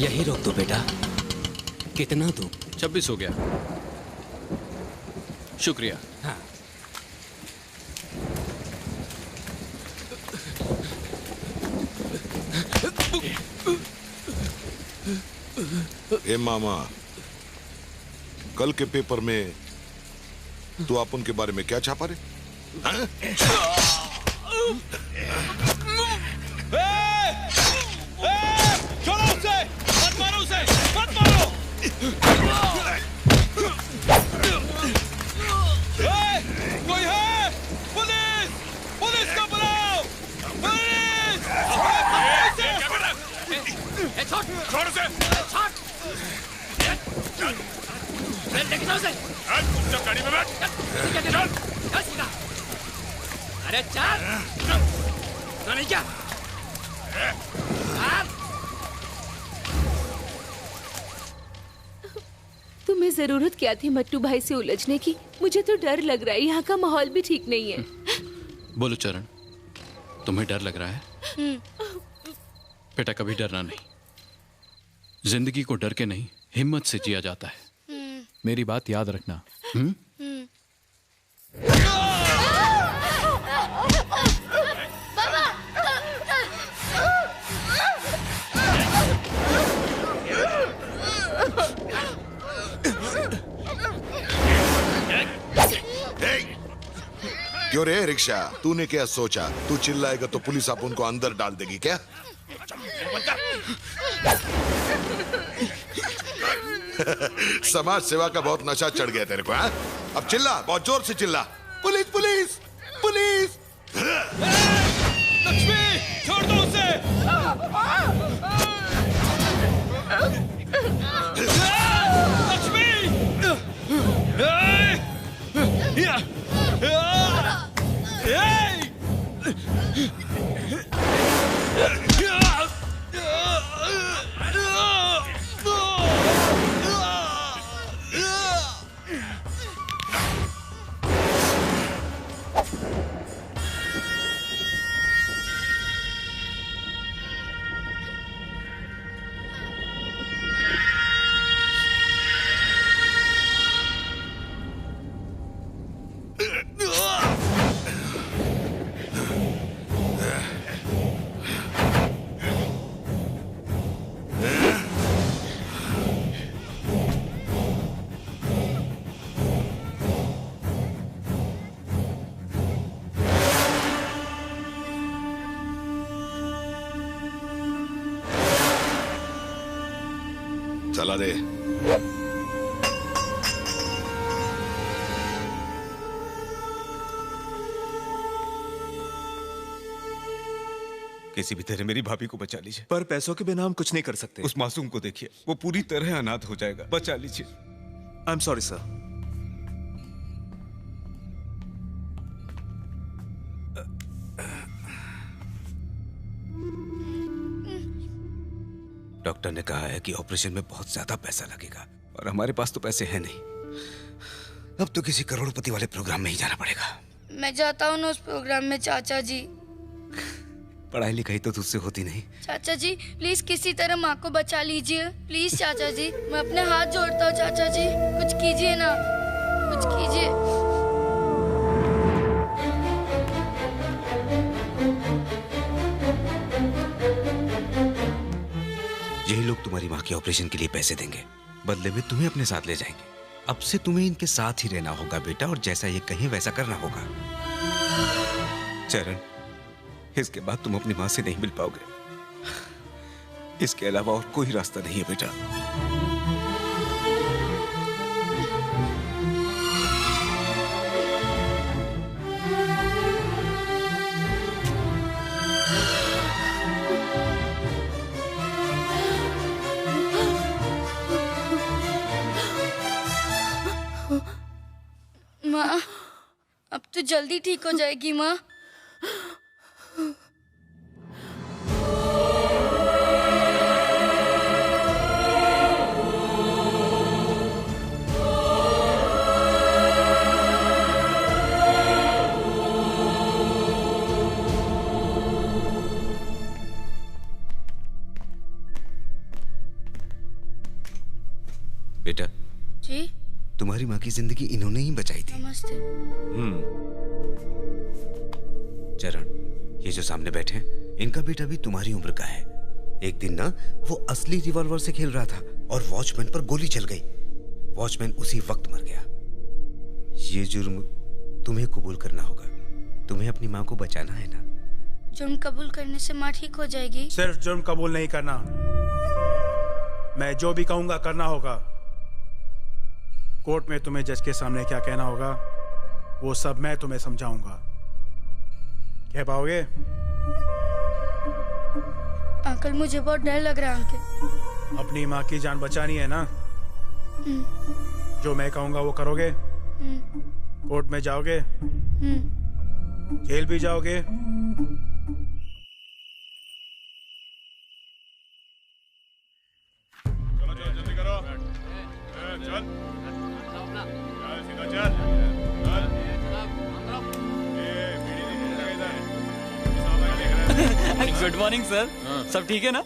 यही रोक दो बेटा। कितना दूं? 26 हो गया। शुक्रिया। हाँ। ए मामा, कल के पेपर में तू अपन के बारे में क्या छापा रे? छोड़ो उसे! मत मारो उसे! मत मारो! कोई है? पुलिस! पुलिस को बुलाओ! पुलिस! छोड़ उसे! लेके जाओ उसे! चल गाड़ी में बैठ! चल! अरे चल! तो नहीं क्या? तुम्हें जरूरत क्या थी मट्टू भाई से उलझने की? मुझे तो डर लग रहा है, यहाँ का माहौल भी ठीक नहीं है। बोलो चरण, तुम्हें डर लग रहा है? बेटा कभी डरना नहीं। जिंदगी को डर के नहीं, हिम्मत से जिया जाता है। मेरी बात याद रखना। क्यों रे रिक्शा, तूने क्या सोचा? तू चिल्लाएगा तो पुलिस आप उनको अंदर डाल देगी क्या? समाज सेवा का बहुत नशा चढ़ गया तेरे को, हाँ? अब चिल्ला, बहुत जोर से चिल्ला। Police police police! लक्ष्मी, छोड़ दो उसे! लक्ष्मी! चला दे। किसी भी तरह मेरी भाभी को बचा लीजिए। पर पैसों के बिना हम कुछ नहीं कर सकते। उस मासूम को देखिए, वो पूरी तरह अनाथ हो जाएगा। बचा लीजिए। I am sorry sir. Doctor ने कहा है कि ऑपरेशन में बहुत ज्यादा पैसा लगेगा और हमारे पास तो पैसे हैं नहीं। अब तो किसी करोड़पति वाले प्रोग्राम में ही जाना पड़ेगा। मैं जाता हूँ ना उस प्रोग्राम में चाचा जी। पढ़ाई लिखाई तो तुझसे होती नहीं। चाचा जी प्लीज किसी तरह माँ को बचा लीजिए। प्लीज चाचा जी, मैं अपने हाथ जोड़ता हूँ चाचा जी, कुछ कीजिए ना, कुछ कीजिए। यही लोग तुम्हारी माँ के ऑपरेशन के लिए पैसे देंगे, बदले में तुम्हें अपने साथ ले जाएंगे। अब से तुम्हें इनके साथ ही रहना होगा बेटा, और जैसा ये कहें वैसा करना होगा। चरण, इसके बाद तुम अपनी माँ से नहीं मिल पाओगे। इसके अलावा और कोई रास्ता नहीं है बेटा। माँ, अब तो जल्दी ठीक हो जाएगी माँ। तुम्हारी माँ की जिंदगी इन्होंने ही बचाई थी। नमस्ते। चरण, ये जो सामने बैठे हैं, इनका बेटा भी तुम्हारी उम्र का है। एक दिन ना वो असली रिवॉल्वर से खेल रहा था और वॉचमैन पर गोली चल गई। वॉचमैन उसी वक्त मर गया। ये जुर्म तुम्हें कबूल करना होगा। तुम्हें अपनी माँ को बचाना है ना। जुर्म कबूल करने से माँ ठीक हो जाएगी? सिर्फ जुर्म कबूल नहीं करना, मैं जो भी कहूंगा करना होगा। कोर्ट में तुम्हें जज के सामने क्या कहना होगा वो सब मैं तुम्हें समझाऊंगा। कह पाओगे? अंकल मुझे बहुत डर लग रहा है अंकल। अपनी माँ की जान बचानी है ना? जो मैं कहूंगा वो करोगे? कोर्ट में जाओगे? जेल भी जाओगे? चलो चलो जल्दी करो। चल सीधा चल। Good morning sir. सब ठीक है ना?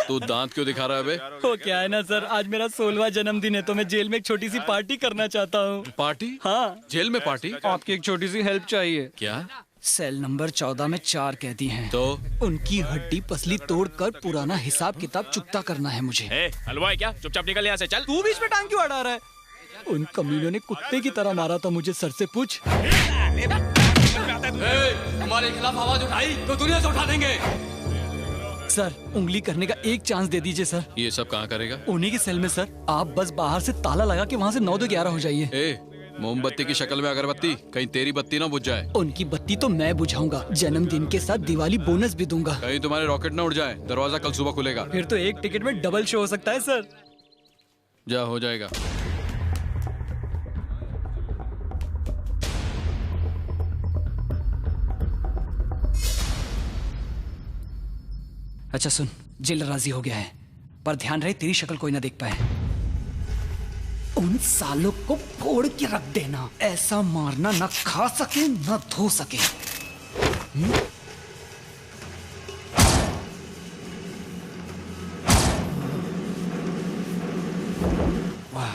तू दांत क्यों दिखा रहा है बे? वो क्या है ना सर, आज मेरा 16वां जन्मदिन है तो मैं जेल में एक छोटी सी पार्टी करना चाहता हूँ। पार्टी? हाँ। जेल में पार्टी? आपकी एक छोटी सी हेल्प चाहिए। क्या? सेल नंबर 14 में 4 कैदी हैं। तो उनकी हड्डी पसली तोड़कर पुराना हिसाब किताब चुकता करना है मुझे। हलवा है क्या? चुपचाप निकल यहाँ से। चल। तू बीच में टांग क्यों अड़ा रहा है? उन कमीनों ने कुत्ते की तरह मारा था मुझे। सर से पूछ। हमारे खिलाफ आवाज उठाई तो दुनिया से उठा देंगे। सर उंगली करने का एक चांस दे दीजिए सर। ये सब कहाँ करेगा? उन्हीं के सेल में सर। आप बस बाहर से ताला लगा के वहाँ से 9 2 11 हो जाइए। मोमबत्ती की शक्ल में अगरबत्ती, कहीं तेरी बत्ती ना बुझ जाए। उनकी बत्ती तो मैं बुझाऊंगा। जन्मदिन के साथ दिवाली बोनस भी दूंगा। कहीं तुम्हारे रॉकेट ना उड़ जाए। दरवाजा कल सुबह खुलेगा। फिर तो एक टिकट में डबल शो हो सकता है सर। जा हो जाएगा। अच्छा सुन, जेल राजी हो गया है, पर ध्यान रहे तेरी शक्ल कोई ना देख पाए। उन सालों को फोड़ के रख देना। ऐसा मारना ना खा सके ना धो सके। वाह।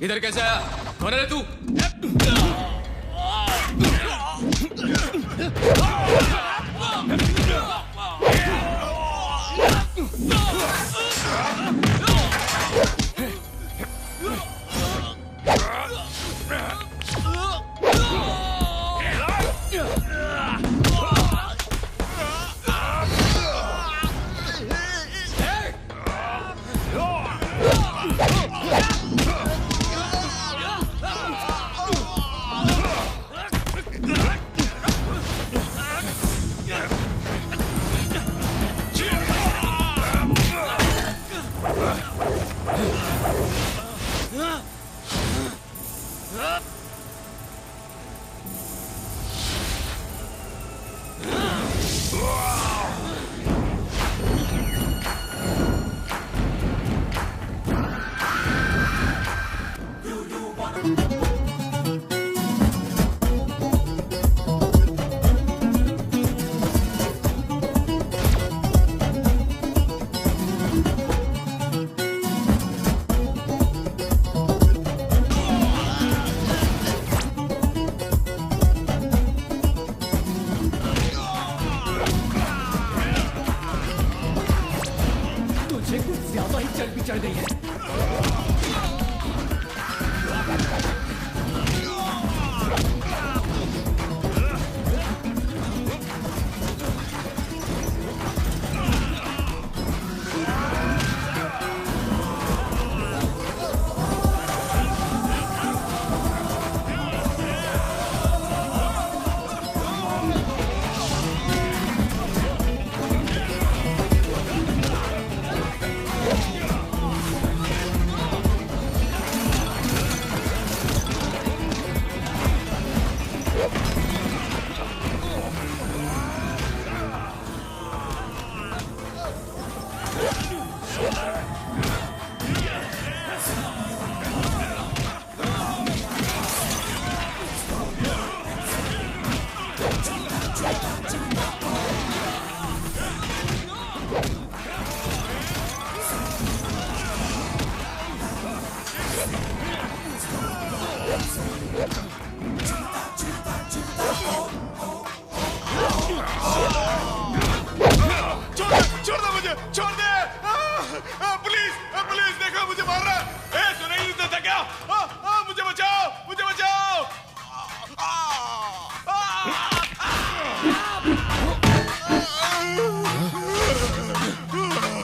इधर कैसे आया? कौन है तू?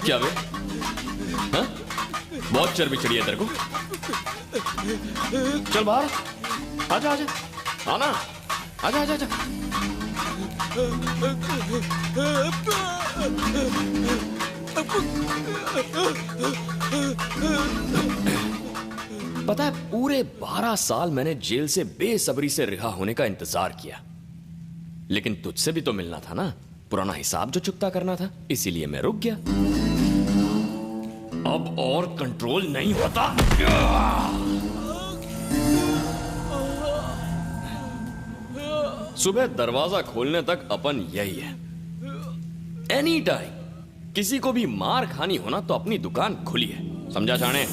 क्या बे? हाँ? बहुत चर्बी चढ़ी है तेरे को। चल बाहर, आजा आजा, आना, आजा आजा आजा। पता है, पूरे 12 साल मैंने जेल से बेसब्री से रिहा होने का इंतजार किया, लेकिन तुझसे भी तो मिलना था ना, पुराना हिसाब जो चुकता करना था, इसीलिए मैं रुक गया। अब और कंट्रोल नहीं होता। सुबह दरवाजा खोलने तक अपन यही है। एनी टाइम किसी को भी मार खानी होना तो अपनी दुकान खुली है, समझा जाने?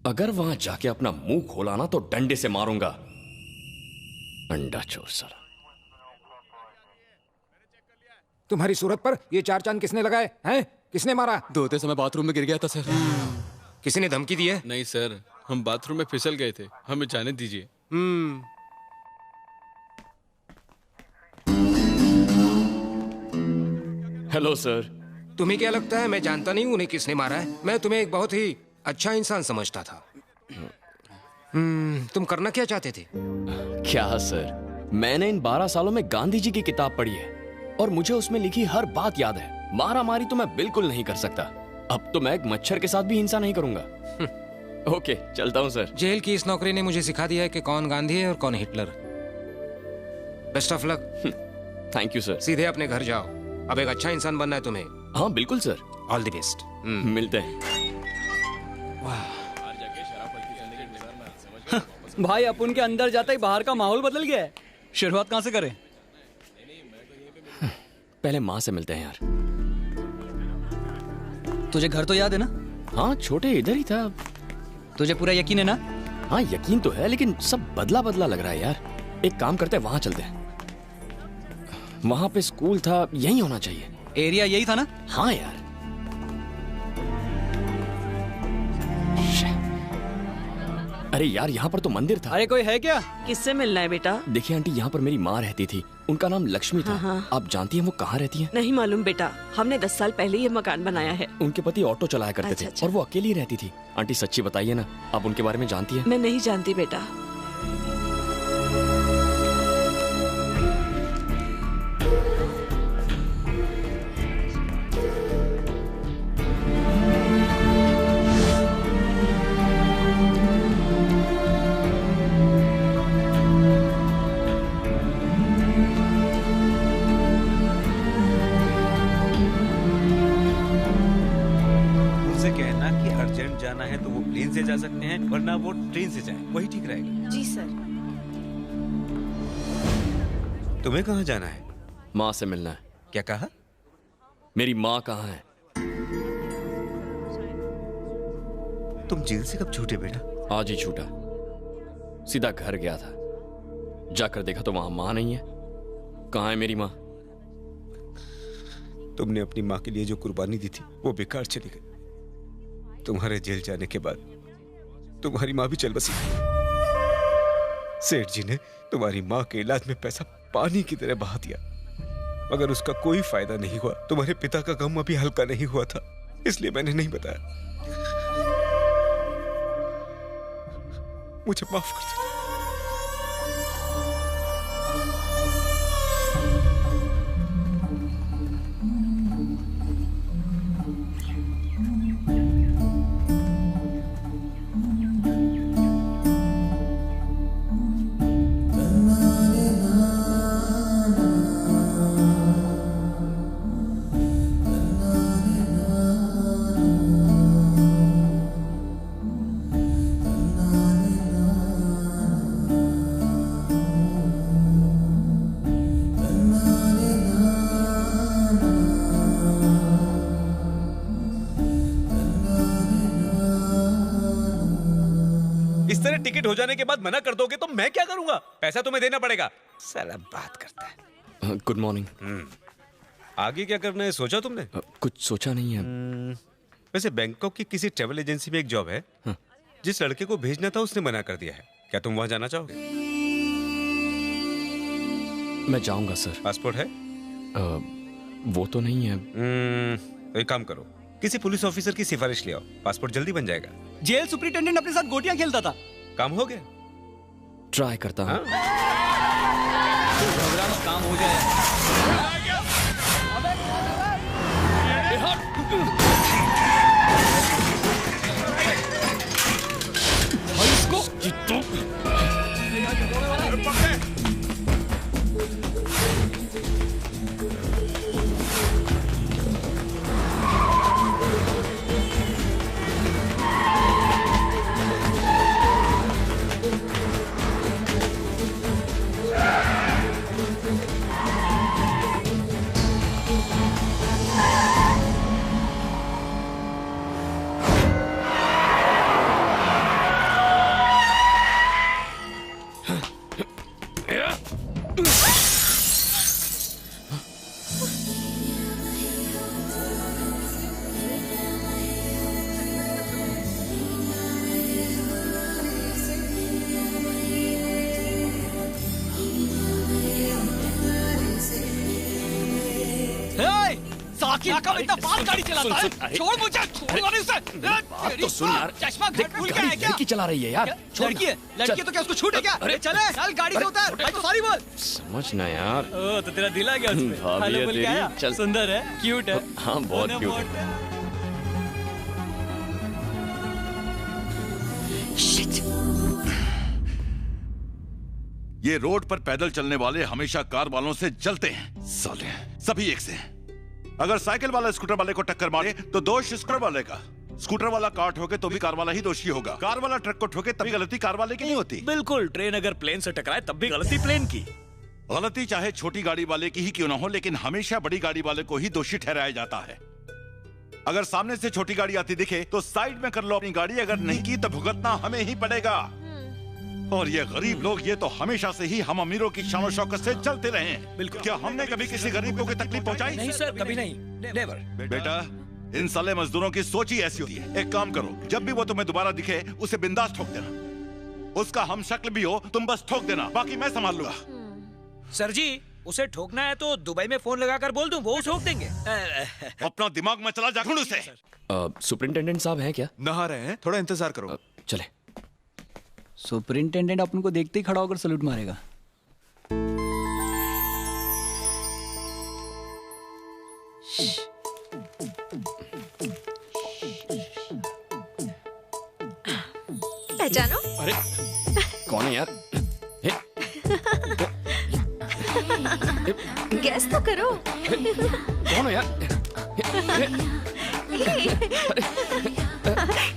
अगर वहां जाके अपना मुंह खोला ना तो डंडे से मारूंगा। अंडा चोर साला। तुम्हारी सूरत पर ये 4 चांद किसने लगाए हैं? किसने मारा? धोते समय बाथरूम में गिर गया था सर। किसी ने धमकी दी है? नहीं सर, हम बाथरूम में फिसल गए थे, हमें जाने दीजिए। Hello sir. तुम्हें क्या लगता है मैं जानता नहीं उन्हें किसने मारा है? मैं तुम्हें एक बहुत ही अच्छा इंसान समझता था। तुम करना क्या चाहते थे? क्या सर, मैंने इन 12 सालों में गांधी जी की किताब पढ़ी है और मुझे उसमें लिखी हर बात याद है। मारा मारी तो मैं बिल्कुल नहीं कर सकता। अब तो मैं एक मच्छर के साथ भी हिंसा नहीं करूंगा। ओके, चलता हूं सर। जेल की इस नौकरी ने मुझे सिखा दिया है कि कौन गांधी है और कौन Hitler. Best of luck. Thank you sir. सीधे अपने घर जाओ, अब एक अच्छा इंसान बनना है तुम्हें। हाँ बिल्कुल सर। All the best. मिलते हैं। भाई अपन के अंदर जाते ही बाहर का माहौल बदल गया है। शुरुआत कहाँ से करें? पहले माँ से मिलते हैं यार। तुझे घर तो याद है ना? हाँ, छोटे इधर ही था। तुझे पूरा यकीन है ना? हाँ यकीन तो है, लेकिन सब बदला बदला लग रहा है यार। एक काम करते हैं, वहां चलते हैं। वहां पे स्कूल था, यही होना चाहिए। एरिया यही था ना? हाँ यार। अरे यार, यहाँ पर तो मंदिर था। अरे कोई है क्या? किससे मिलना है बेटा? देखिए आंटी, यहाँ पर मेरी माँ रहती थी, उनका नाम लक्ष्मी था। हाँ। आप जानती हैं वो कहाँ रहती हैं? नहीं मालूम बेटा, हमने 10 साल पहले ये मकान बनाया है। उनके पति ऑटो चलाया करते थे और वो अकेली रहती थी। आंटी सच्ची बताइए ना, आप उनके बारे में जानती हैं? मैं नहीं जानती बेटा। जाना है तो वो प्लेन से जा सकते हैं, वरना वो ट्रेन से जाएं, वही ठीक रहेगा। जी सर। तुम्हें कहाँ जाना है? माँ से मिलना है। क्या कहा? मेरी माँ कहाँ है? तुम जेल से कब छूटे बेटा? आज ही छूटा। सीधा घर गया था, जाकर देखा तो वहां माँ नहीं है। कहाँ है मेरी माँ? तुमने अपनी माँ के लिए जो कुर्बानी दी थी वो बेकार चली गई। तुम्हारे जेल जाने के बाद तुम्हारी माँ भी चल बसी। सेठ जी ने तुम्हारी माँ के इलाज में पैसा पानी की तरह बहा दिया, मगर उसका कोई फायदा नहीं हुआ। तुम्हारे पिता का गम अभी हल्का नहीं हुआ था, इसलिए मैंने नहीं बताया। मुझे माफ कर दो। टिकट हो जाने के बाद मना कर दोगे तो मैं क्या करूंगा? पैसा तुम्हें देना पड़ेगा। साला बात करता है। Good morning. आगे क्या करना है सोचा तुमने? कुछ सोचा नहीं है। वैसे बैंकॉक की किसी ट्रैवल एजेंसी में एक जॉब है। जिस लड़के को भेजना था उसने मना कर दिया है। क्या तुम वहां जाना चाहोगे? मैं जाऊंगा सर। पासपोर्ट है? वो तो नहीं है। तो एक काम करो, किसी पुलिस ऑफिसर की सिफारिश ले आओ, पासपोर्ट जल्दी बन जाएगा। जेल सुपरिटेंडेंट अपने साथ गोटियां खेलता था। काम हो गया? ट्राई करता हूँ। प्रोग्राम काम हो जाए। इतना फास्ट गाड़ी चलाता है। छोड़ मुझे, छोड़ उसे। बात तो सुन यार। चश्मा घर भूल गया है क्या? लड़की चला रही है यार। लड़की है, लड़की तो क्या उसको छूट है क्या? अरे चले, चल गाड़ी से उतर। भाई तो सॉरी बोल। समझना यार। ओ तो तेरा दिल आ गया उसमें। भाभी है तेरी। चल सुंदर है, क्यूट है। हाँ बहुत क्यूट है। ये रोड पर पैदल चलने वाले हमेशा कार वालों से जलते हैं। साले सभी एक से हैं। अगर साइकिल वाला स्कूटर वाले को टक्कर मारे तो दोष स्कूटर वाले का। स्कूटर वाला कार ठोके तो भी कार वाला ही दोषी होगा। कार वाला ट्रक को ठोके तभी गलती कार वाले की नहीं होती। बिल्कुल। ट्रेन अगर प्लेन से टकराए तब भी गलती प्लेन की। गलती चाहे छोटी गाड़ी वाले की ही क्यों ना हो, लेकिन हमेशा बड़ी गाड़ी वाले को ही दोषी ठहराया जाता है। अगर सामने से छोटी गाड़ी आती दिखे तो साइड में कर लो अपनी गाड़ी, अगर नहीं की तो भुगतना हमें ही पड़ेगा। और ये गरीब लोग, ये तो हमेशा से ही हम अमीरों की शान शौकत से चलते रहे हैं। बिल्कुल। क्या हमने कभी किसी गरीब को कोई तकलीफ पहुंचाई? नहीं सर, कभी नहीं। नेवर। बेटा, इन साले मजदूरों की सोच ही ऐसी होती है। एक काम करो, जब भी वो तुम्हें दोबारा दिखे उसे बिंदास ठोक देना। उसका हम शक्ल भी हो, तुम बस ठोक देना, बाकी मैं संभाल लूंगा। सर जी, उसे ठोकना है तो दुबई में फोन लगाकर बोल दूं, वो ठोक देंगे। अपना दिमाग में चला जाखुड़ उसे। सुपरिटेंडेंट साहब हैं क्या? नहा रहे हैं, थोड़ा इंतजार करो। चले। सुपरिटेंडेंट अपन को देखते ही खड़ा होकर सलूट मारेगा। पहचानो? अरे कौन है यार? गैस तो करो। कौन है यार?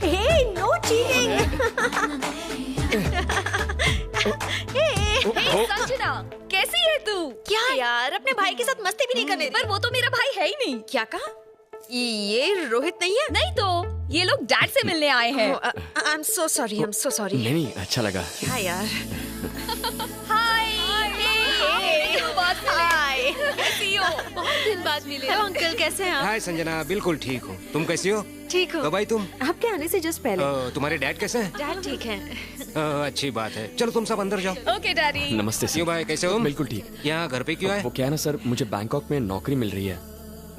हे, नो चीटिंग। संजना, कैसी है तू? क्या यार, अपने भाई के साथ मस्ती भी नहीं करने दी। पर वो तो मेरा भाई है ही नहीं। क्या कहा? ये रोहित नहीं है? नहीं तो ये लोग डैड से मिलने आए हैं। I am so sorry, I am so sorry. नहीं, अच्छा लगा। हाँ यार। हाय। कैसी हो? बहुत दिन बाद मिले। हेलो अंकल, कैसे हैं आप? हाय संजना, बिल्कुल ठीक हूँ। तुम कैसी हो? ठीक हो। कब आई तुम? आपके आने से जस्ट पहले। तुम्हारे डैड कैसे हैं? डैड ठीक हैं। अच्छी बात है। चलो तुम सब अंदर जाओ। Okay daddy. नमस्ते सर। क्यों भाई, कैसे हो? बिल्कुल ठीक। यहाँ घर पे क्यों आए? वो क्या है ना सर, मुझे बैंकॉक में नौकरी मिल रही है,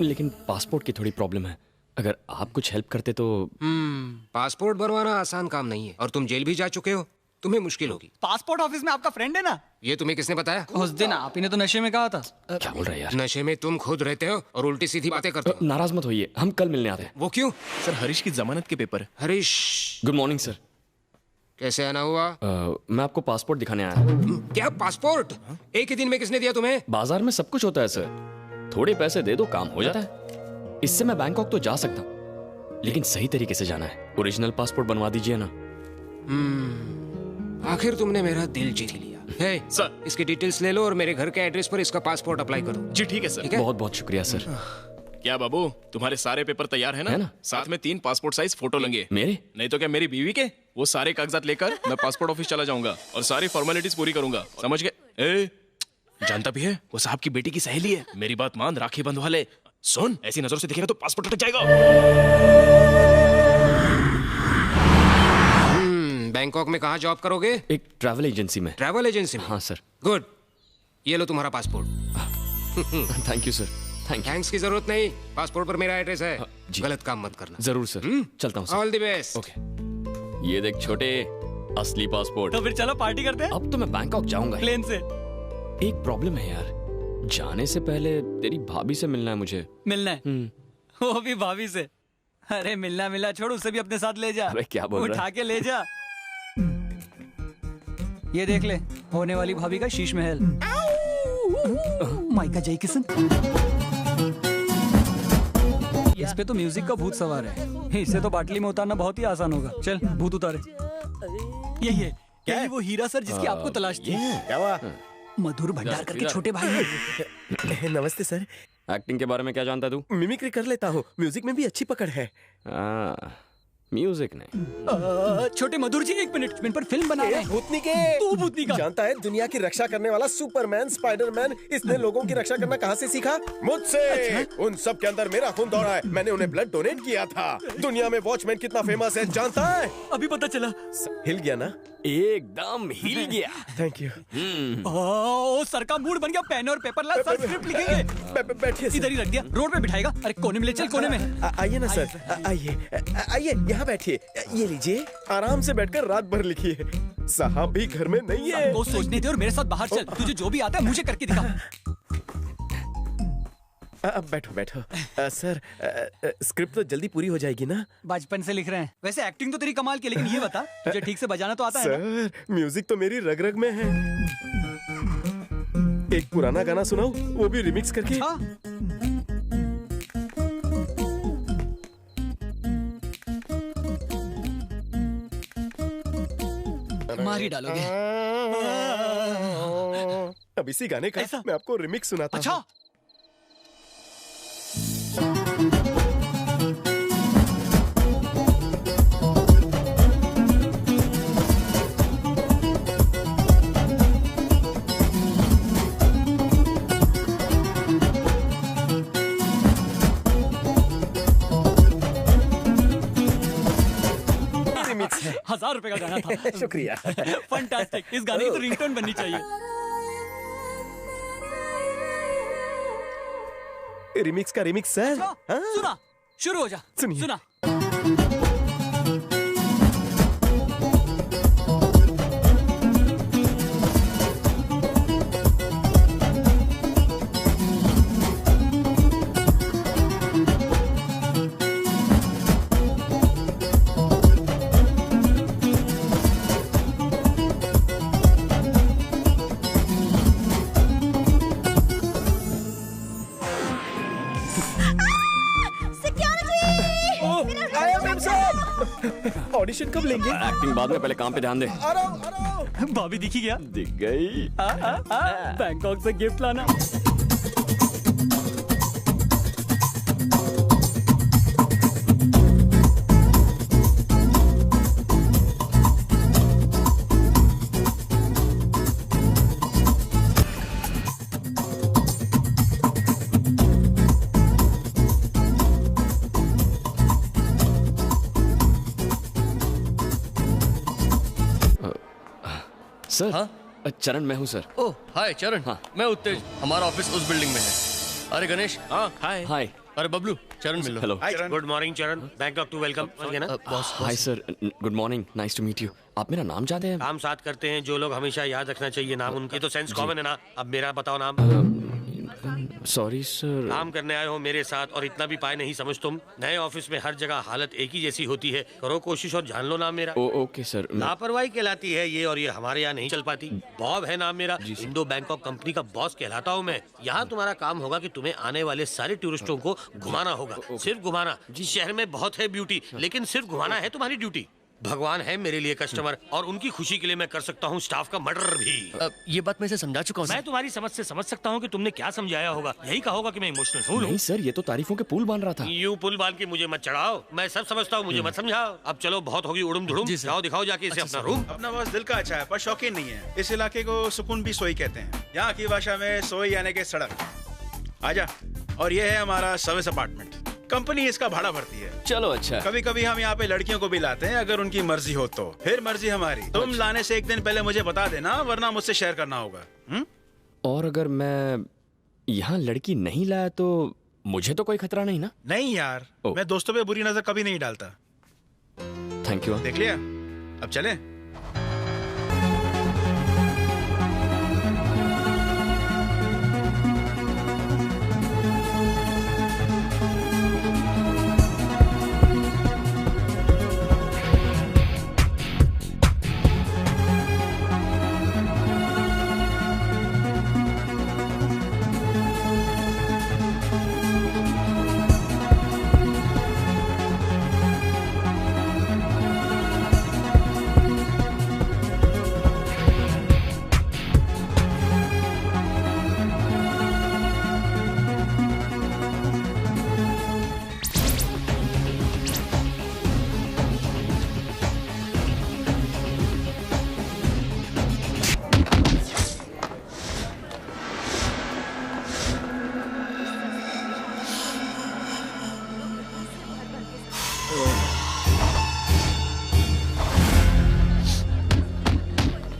लेकिन पासपोर्ट की थोड़ी प्रॉब्लम है। अगर आप कुछ हेल्प करते तो। पासपोर्ट बनवाना आसान काम नहीं है, और तुम जेल भी जा चुके हो, तुम्हें मुश्किल होगी। पासपोर्ट ऑफिस में आपका फ्रेंड है ना? ये तुम्हें किसने बताया? उस दिन आप ही ने तो नशे में कहा था। क्या बोल रहे हैं यार? नशे में तुम खुद रहते हो और उल्टी सीधी बातें करते हो। नाराज मत होइए, हम कल मिलने आते हैं। वो क्यों? सर, हरीश की जमानत के paper. Harish. Good morning sir. कैसे आना हुआ? मैं आपको पासपोर्ट दिखाने आया। क्या पासपोर्ट? एक ही दिन में किसने दिया तुम्हें? बाजार में सब कुछ होता है सर, थोड़े पैसे दे दो काम हो जाता है। इससे मैं बैंकॉक तो जा सकता हूँ, लेकिन सही तरीके से जाना है। ओरिजिनल पासपोर्ट बनवा दीजिए ना। आखिर तुमने मेरा दिल जीत लिया। हे सर, इसकी डिटेल्स ले लो और मेरे घर के एड्रेस पर इसका पासपोर्ट अप्लाई करो। जी ठीक है सर। बहुत बहुत शुक्रिया सर। क्या बाबू, तुम्हारे सारे पेपर तैयार है ना? साथ में 3 पासपोर्ट साइज फोटो लेंगे। मेरे? नहीं तो क्या मेरी बीवी के? वो सारे कागजात लेकर मैं पासपोर्ट ऑफिस चला जाऊंगा और सारी फॉर्मेलिटीज पूरी करूंगा, समझ गए? जानता भी है, वो साहब की बेटी की सहेली है। मेरी बात मान, राखी बंधवा ले। सुन, ऐसी नजरों से दिखेगा तो पासपोर्ट अटक जाएगा। बैंकॉक में कहाँ जॉब करोगे? एक ट्रैवल एजेंसी में। ट्रैवल एजेंसी में? हाँ सर। गुड, ये लो तुम्हारा passport. Thank you sir. Thanks की जरूरत नहीं, पासपोर्ट पर मेरा एड्रेस है। गलत काम मत करना। जरूर सर। चलता हूँ। All the best. ओके। ये देख छोटे, असली पासपोर्ट। तो फिर चलो पार्टी करते हैं। अब तो मैं बैंकॉक जाऊंगा। प्लेन से। एक प्रॉब्लम है यार, जाने से पहले तेरी भाभी से मिलना है मुझे। मिलना है? वो भी भाभी से? अरे मिलना छोड़, उसे भी अपने साथ ले जा। अरे क्या बोल रहा है? उठा के ले जा। ये देख ले, होने वाली भाभी का शीश महल। माइका जय किशन। इस पे तो म्यूजिक का भूत सवार है, इससे तो बाटली में उतारना बहुत ही आसान होगा। चल भूत उतारे। यही है क्या? ये वो हीरा सर जिसकी आपको तलाश थी? क्या हुआ? मधुर भंडारकर के छोटे भाई हैं। नमस्ते सर। एक्टिंग के बारे में क्या जानता है तू? मिमिक्री कर लेता हूँ, म्यूजिक में भी अच्छी पकड़ है। म्यूजिक नहीं। छोटे मधुर जी, 1 मिनट, इन पर फिल्म बना रहे हैं। भूतनी के। तू भूतनी का? जानता है दुनिया की रक्षा करने वाला सुपरमैन, स्पाइडरमैन, इसने लोगों की रक्षा करना कहाँ से सीखा? मुझसे। अच्छा? उन सब के अंदर मेरा खून दौड़ा है, मैंने उन्हें ब्लड डोनेट किया था। दुनिया में वॉचमैन कितना फेमस है जानता है? अभी पता चला। हिल गया ना? एकदम हिल गया। Thank you. ओ, सर का मूड बन गया। पेन और पेपर ला, सर स्क्रिप्ट लिखेंगे। बैठिए। इधर ही रख दिया, रोड पे बिठाएगा। अरे कोने में ले चल, कोने में। आइए ना सर, आइए यहाँ बैठिए। ये लीजिए, आराम से बैठकर रात भर लिखिए। साहब भी घर में नहीं है। सबको सोचने दे और मेरे साथ बाहर चल। तुझे जो भी आता है मुझे करके दिखा। अब बैठो। सर, स्क्रिप्ट तो जल्दी पूरी हो जाएगी ना? बचपन से लिख रहे हैं। वैसे एक्टिंग तो तेरी कमाल की, लेकिन ये बता, तुझे ठीक से बजाना तो आता है ना? सर, म्यूजिक तो मेरी रग रग में है। एक पुराना गाना सुनाऊं, वो भी रिमिक्स करके। मार ही डालोगे। अब इसी गाने का मैं आपको रिमिक्स सुनाता हूं। अच्छा। ₹1000 का गाना था। शुक्रिया। फंटास्टिक। इस गाने की तो रिंगटोन बननी चाहिए। रिमिक्स का रिमिक्स सर। सुना, शुरू हो जा। सुनिए। सुना। ऑडिशन कब लेंगे? एक्टिंग बाद में, पहले काम पे ध्यान दे। भाभी दिखी क्या? दिख गई। बैंकॉक से गिफ्ट लाना। सर। हाँ? चरण मैं हूँ सर। ओह हाय चरण। हाँ मैं उत्तेज, हमारा ऑफिस उस बिल्डिंग में है। अरे गणेश। हाँ हाय। हाय। अरे बबलू, चरण मिल लो। Hello. Good morning Charan, Bangkok to welcome. Hi sir, good morning, nice to meet you. आप मेरा नाम जानते हैं? काम साथ करते हैं जो लोग, हमेशा याद रखना चाहिए नाम उनके, तो सेंस कॉमन है ना। अब मेरा बताओ नाम। Sorry sir. काम करने आए हो मेरे साथ और इतना भी पाए नहीं समझ तुम। नए ऑफिस में हर जगह हालत एक ही जैसी होती है, करो कोशिश और जान लो नाम मेरा। Okay sir. लापरवाही कहलाती है ये, और ये हमारे यहाँ नहीं चल पाती। बॉब है नाम मेरा, इंडो बैंकॉक कंपनी का बॉस कहलाता हूँ मैं। यहाँ तुम्हारा काम होगा कि तुम्हें आने वाले सारे टूरिस्टों को घुमाना होगा। सिर्फ घुमाना। शहर में बहुत है ब्यूटी, लेकिन सिर्फ घुमाना है तुम्हारी ड्यूटी। भगवान है मेरे लिए कस्टमर, और उनकी खुशी के लिए मैं कर सकता हूँ स्टाफ का मर्डर भी। ये बात मैं इसे समझा चुका हूँ। मैं तुम्हारी समझ से समझ सकता हूँ कि तुमने क्या समझाया होगा। यही कहा होगा कि मैं इमोशनल फूल नहीं हूँ। सर, ये तो तारीफों के पुल बांध रहा था। यू पुल बांध के मुझे मत चढ़ाओ, मैं सब समझता हूँ, मुझे मत समझाओ। अब चलो, बहुत होगी उड़ुम धुड़ुम, जाओ दिखाओ जाके इसे अपना रूम। अपना बॉस दिल का अच्छा है पर शौकीन नहीं है। इस इलाके को सुकून भी सोई कहते हैं, यहाँ की भाषा में सोई यानी के सड़क। आजा। और ये है हमारा सर्विस अपार्टमेंट, कंपनी इसका भाड़ा भरती है। चलो अच्छा। कभी कभी हम यहाँ पे लड़कियों को भी लाते हैं, अगर उनकी मर्जी हो तो। फिर मर्जी हमारी। तुम लाने से एक दिन पहले मुझे बता देना, वरना मुझसे शेयर करना होगा। और अगर मैं यहाँ लड़की नहीं लाया तो मुझे तो कोई खतरा नहीं ना? नहीं यार, मैं दोस्तों पे बुरी नजर कभी नहीं डालता। Thank you. देख लिया, अब चले।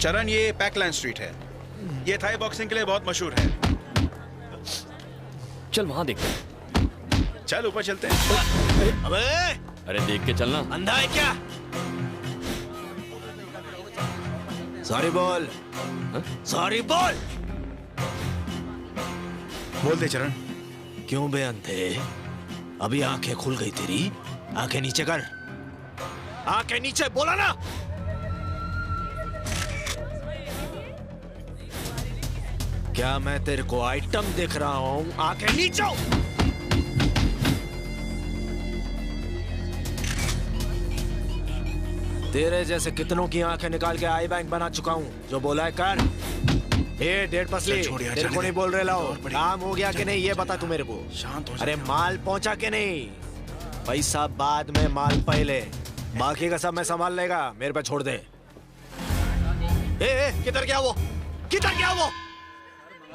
चरण, ये पैकलैंड स्ट्रीट है। ये थाई बॉक्सिंग के लिए बहुत मशहूर है। चल वहां देखते हैं। चल ऊपर चलते हैं। अबे! अरे देख के चलना। अंधा है क्या? सॉरी बोल। सॉरी बोल। बोल दे चरण। क्यों बे अंधे? अभी आंखें खुल गई तेरी? आंखें नीचे कर। आंखें नीचे, बोला ना। क्या मैं तेरे को आइटम दिख रहा हूं? आंखें नीचे। तेरे जैसे कितनों की आंखें निकाल के आई बैंक बना चुका हूं। जो बोला है कर। ए डेढ़ पसली, तेरे को नहीं बोल रहे लाओ। काम हो गया कि नहीं ये बता तू मेरे को। शांत हो जा। अरे माल पहुंचा के नहीं? पैसा बाद में, माल पहले। बाकी का सब मैं संभाल लेगा, मेरे पे छोड़ दे। ए किधर गया वो? किधर गया वो?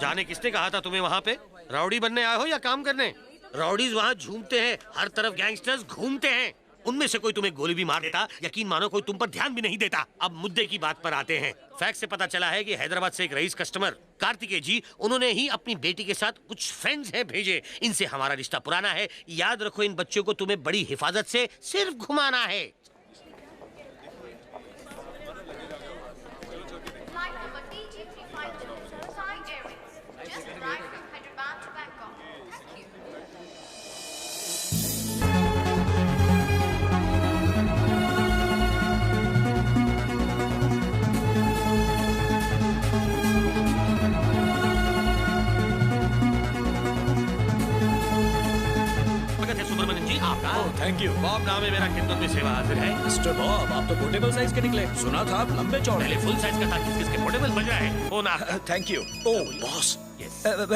जाने किसने कहा था तुम्हें वहां पे? राउडी बनने आए हो या काम करने? राउडीज वहां झूमते हैं, हर तरफ गैंगस्टर्स घूमते हैं। उनमें से कोई तुम्हें गोली भी मार देता, यकीन मानो कोई तुम पर ध्यान भी नहीं देता। अब मुद्दे की बात पर आते हैं। फैक्ट से पता चला है कि हैदराबाद से एक रईस कस्टमर कार्तिकेय जी, उन्होंने ही अपनी बेटी के साथ कुछ फ्रेंड्स हैं भेजे। इनसे हमारा रिश्ता पुराना है। याद रखो, इन बच्चों को तुम्हें बड़ी हिफाजत से सिर्फ घुमाना है। Thank you. बॉब नाम है मेरा, खिदमत में सेवा हाजिर है। मिस्टर बॉब, आप तो पोर्टेबल साइज के निकले। सुना था आप लंबे चौड़े। पहले फुल साइज का था, किसके पोर्टेबल बज रहा है। फोन आ। Thank you. Oh boss.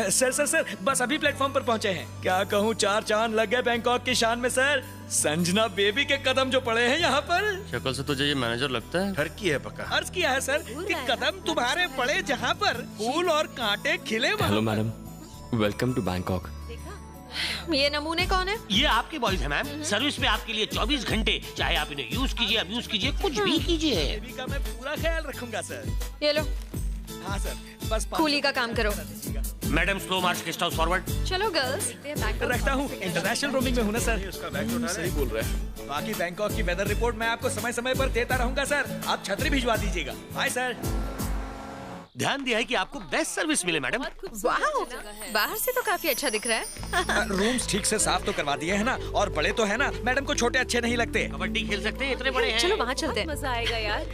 Sir sir sir, बस अभी प्लेटफॉर्म पर पहुंचे हैं। क्या कहूँ, 4 चांद लग गए बैंकॉक की शान में सर। संजना बेबी के कदम जो पड़े हैं यहाँ पर। शक्ल से तुझे ये मैनेजर लगता है? ठरकी है पक्का। अर्ज किया है सर कि कदम तुम्हारे पड़े जहाँ पर फूल और कांटे खिले। Hello madam, welcome to Bangkok. ये नमूने कौन है? ये आपके बॉयज हैं मैम। सर्विस में आपके लिए 24 घंटे, चाहे आप इन्हें यूज कीजिए, अब्यूज कीजिए, कुछ भी कीजिए। बेबी का मैं पूरा ख्याल रखूंगा सर। ये लो। हाँ सर, बस कूली का काम करो। मैडम स्लो मार्च, गेस्ट हाउस फॉरवर्ड। चलो गर्ल्स, रखता हूँ। इंटरनेशनल रोमिंग में हूँ ना सर। उसका बैग तो उठा ले। सही बोल रहे हैं। बाकी बैंकॉक की वेदर रिपोर्ट मैं आपको समय समय पर देता रहूंगा सर। आप छतरी भिजवा दीजिएगा। Bye sir. ध्यान दिया है कि आपको बेस्ट सर्विस मिले मैडम। वाह, बाहर से तो काफी अच्छा दिख रहा है। रूम्स ठीक से साफ तो करवा दिए है ना, और बड़े तो है ना। मैडम को छोटे अच्छे नहीं लगते। कबड्डी खेल सकते हैं, इतने बड़े हैं। चलो वहाँ चलते हैं। मजा आएगा यार।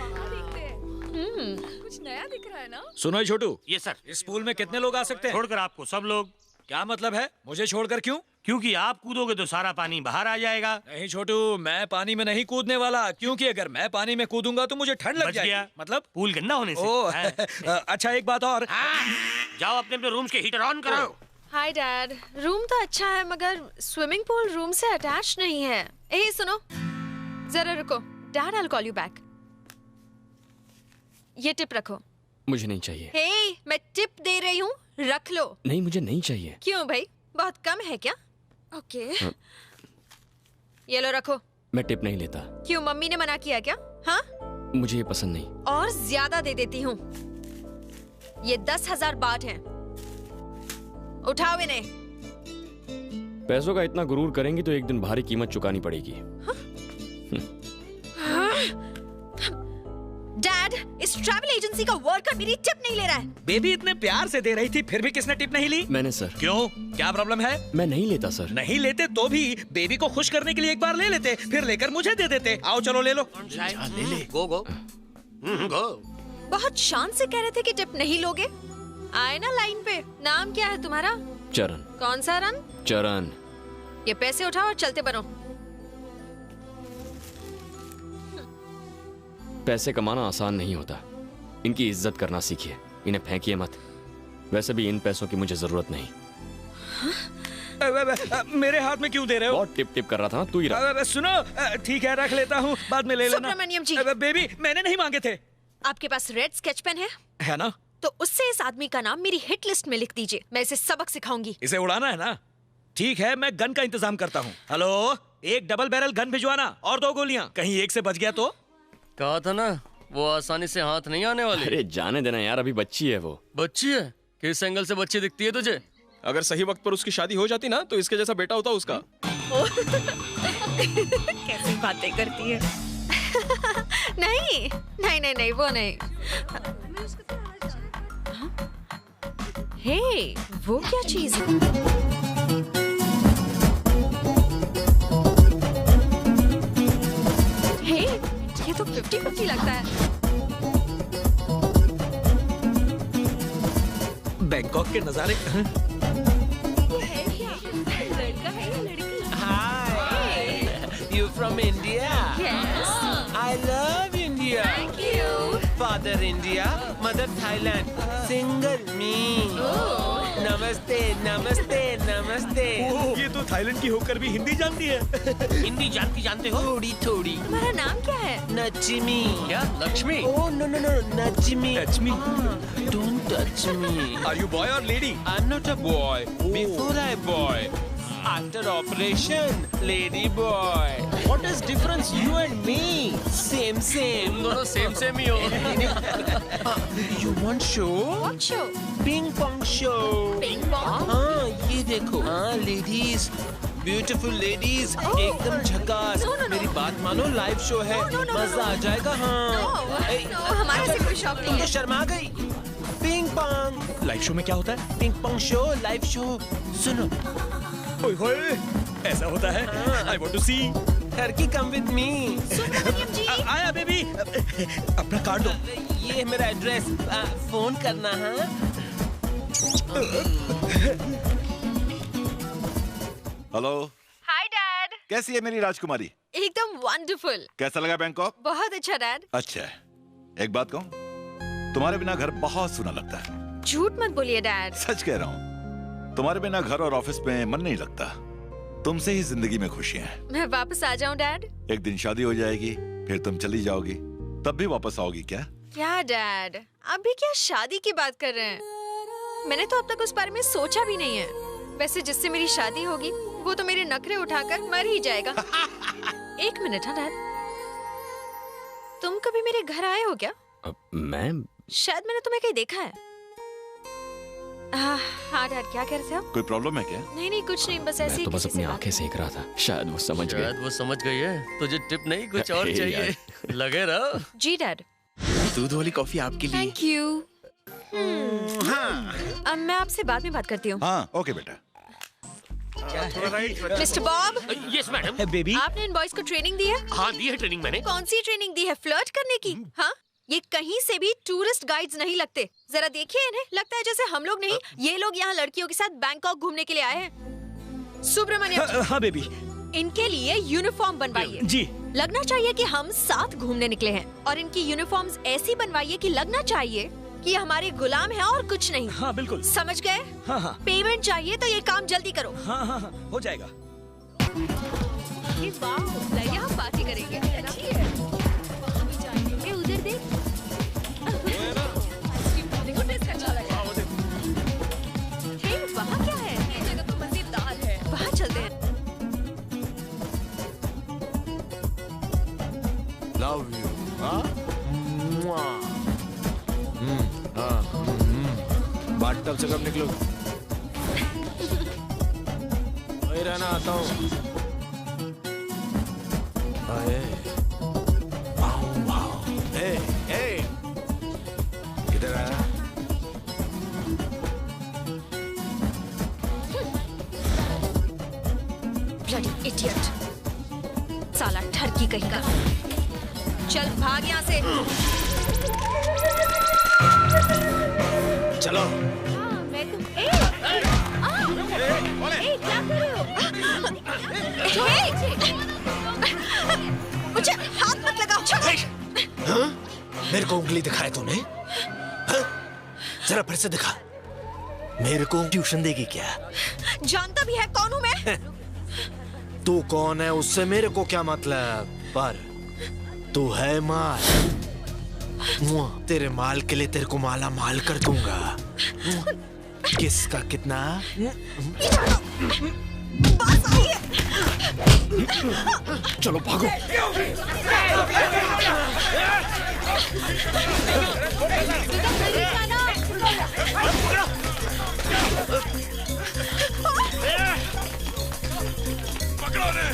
कुछ नया दिख रहा है ना। सुनो छोटू। ये सर, इस पूल में कितने लोग आ सकते हैं? छोड़कर आपको सब लोग। क्या मतलब है? मुझे छोड़कर क्यों? क्योंकि आप कूदोगे तो सारा पानी बाहर आ जाएगा। नहीं छोटू, मैं पानी में नहीं कूदने वाला, क्योंकि अगर मैं पानी में कूदूंगा तो मुझे ठंड लग जाएगी। मतलब पूल गंदा होने से। ओह, अच्छा एक बात और। जाओ अपने अपने रूम के हीटर ऑन करो। हाय डैड, रूम तो अच्छा है मगर स्विमिंग पूल रूम से अटैच नहीं है। ए सुनो, जरा रुको। Dad, I will call you back. ये टिप रखो। मुझे नहीं चाहिए। हे, मैं टिप दे रही हूँ, रख लो। नहीं, मुझे नहीं चाहिए। क्यों भाई, बहुत कम है क्या? ओके ये लो रखो। मैं टिप नहीं लेता। क्यों, मम्मी ने मना किया क्या? हाँ, मुझे ये पसंद नहीं। और ज्यादा दे देती हूँ। ये 10,000 बात हैं, उठाओ इन्हें। पैसों का इतना गुरूर करेंगी तो एक दिन भारी कीमत चुकानी पड़ेगी। डैड, इस ट्रैवल एजेंसी का वर्कर मेरी टिप नहीं ले रहा है। बेबी इतने प्यार से दे रही थी, फिर भी किसने टिप नहीं ली? मैंने सर। क्यों, क्या प्रॉब्लम है? मैं नहीं लेता सर। नहीं लेते तो भी बेबी को खुश करने के लिए एक बार ले लेते, फिर लेकर मुझे दे देते। आओ चलो ले लो। ले ले। गो गो गो। बहुत शान से कह रहे थे कि टिप नहीं लोगे। आए ना लाइन पे। नाम क्या है तुम्हारा? चरण। कौन सा रन? चरण। ये पैसे उठाओ और चलते बनो। पैसे कमाना आसान नहीं होता, इनकी इज्जत करना सीखिए, इन्हें फेंकिए मत। वैसे भी इन पैसों की मुझे जरूरत नहीं। मेरे हाथ में क्यों दे रहे हो? बहुत टिप टिप कर रहा था ना, तू ही रख। सुनो, ठीक है रख लेता हूँ, बाद में ले लेना। सुब्रमण्यम जी। बेबी मैंने नहीं मांगे थे। आपके पास रेड स्केच पेन है ना? तो उससे इस आदमी का नाम मेरी हिट लिस्ट में लिख दीजिए, मैं इसे सबक सिखाऊंगी। इसे उड़ाना है ना? ठीक है, मैं गन का इंतजाम करता हूँ। हेलो, एक डबल बैरल गन भिजवाना और 2 गोलियां, कहीं एक से बच गया तो। कहा था ना, वो आसानी से हाथ नहीं आने वाली। अरे जाने देना यार, अभी बच्ची है वो। बच्ची है? किस एंगल से बच्ची दिखती है तुझे? अगर सही वक्त पर उसकी शादी हो जाती ना तो इसके जैसा बेटा होता उसका। कैसी बातें करती है। नहीं नहीं नहीं नहीं, वो नहीं। हे, वो क्या चीज है? हे, ये तो 50-50 लगता है। बैंकॉक के नजारे। लड़का है या लड़की? Hi, you from India? Yes. I love India. Thank you. Father India, mother Thailand. Single me. नमस्ते नमस्ते नमस्ते। ये तो थाईलैंड की होकर भी हिंदी जानती है। हिंदी जानते हो? थोड़ी थोड़ी। तुम्हारा नाम क्या है? नचमी। क्या? Lakshmi? Oh no no no, नचमी। नचमी। Don't touch me. Are you boy or lady? I'm not a boy. Before I boy. After operation, lady boy. What is difference you and me? Same same. तुम दोनों same ही हो। You want show? What show? Ping pong show. Ping pong? हाँ, ये देखो। हाँ, ladies. Beautiful ladies, एकदम झकास। मेरी बात मानो, लाइव शो है, मजा आ जाएगा। हाँ, हमारे से कोई शौक तुम नहीं तो है। शर्मा गई। Ping pong. लाइव शो में क्या होता है? Ping pong show, live show. सुनो। ओए होए, ऐसा होता है? I want to see. Turkey come with me. आया बेबी, अपना कार्ड दो। ये मेरा एड्रेस, फोन करना। हाँ, हेलो। Hi dad. कैसी है मेरी राजकुमारी? एकदम वंडरफुल। कैसा लगा बैंकॉक? बहुत अच्छा डैड। अच्छा है, एक बात कहूँ, तुम्हारे बिना घर बहुत सूना लगता है। झूठ मत बोलिए डैड। सच कह रहा हूँ, तुम्हारे बिना घर और ऑफिस में मन नहीं लगता। तुमसे ही जिंदगी में खुशियां हैं। मैं वापस आ जाऊं डैड? एक दिन शादी हो जाएगी, फिर तुम चली जाओगी, तब भी वापस आओगी क्या? क्या डैड, अभी क्या शादी की बात कर रहे हैं? मैंने तो अब तक उस बारे में सोचा भी नहीं है। वैसे जिससे मेरी शादी होगी वो तो मेरे नखरे उठाकर मर ही जाएगा। एक मिनट। हाँ डैड, तुम कभी मेरे घर आए हो क्या? मैं शायद मैंने तुम्हें कहीं देखा है। हाँ डैड, क्या कर रहे थे आप? कोई प्रॉब्लम है क्या? नहीं नहीं, कुछ नहीं, बस ऐसे मैं ही तो बस किसी अपनी से आंखें सेक रहा था, शायद वो समझ गए। शायद वो समझ गई है, तुझे टिप नहीं कुछ और हे चाहिए। लगे रहो। जी डैड। दूध वाली कॉफी आपके लिए। Thank you. अब मैं आपसे बाद में बात करती हूँ। हाँ, ओके बेटा। Mister Bob. Yes madam. Baby, आपने इन बॉयज को ट्रेनिंग दी है? हाँ, दी है ट्रेनिंग मैंने। कौन सी ट्रेनिंग दी है? फ्लर्ट करने की? हाँ, ये कहीं से भी टूरिस्ट गाइड्स नहीं लगते। जरा देखिए इन्हें, लगता है जैसे हम लोग नहीं, ये लोग यहाँ लड़कियों के साथ बैंकॉक घूमने के लिए आए हैं। सुब्रमण्यम। हाँ बेबी। इनके लिए यूनिफॉर्म बनवाइए। जी। लगना चाहिए कि हम साथ घूमने निकले हैं, और इनकी यूनिफॉर्म्स ऐसी बनवाइए कि लगना चाहिए कि हमारे गुलाम हैं और कुछ नहीं। हाँ बिल्कुल। समझ गए? हाँ हाँ। पेमेंट चाहिए तो ये काम जल्दी करो। हाँ हाँ हाँ, हो जाएगा। यहाँ पार्टी करेंगे। अच्छी है। ये उधर देख। हे, वहाँ क्या है? ये जगह तो मजेदार है। वहाँ चलते हैं। Love you. हाँ? बाथटब से कब निकलो? वही रहना, आता हूँ। किधर आया? Bloody idiot. साला ठरकी कहीं का। चल भाग यहाँ से। चलो। मैं तुम क्या कर रहे हो? मुझे हाथ मत लगाओ। हाँ? मेरे को उंगली दिखाए तूने? हाँ? जरा फिर से दिखा। मेरे को ट्यूशन देगी क्या? जानता भी है कौन हूँ मैं? तू कौन है उससे मेरे को क्या मतलब, पर तू है माल। तेरे माल के लिए तेरे को माला माल कर दूंगा। किसका कितना? चलो भागो। पकड़ो ने।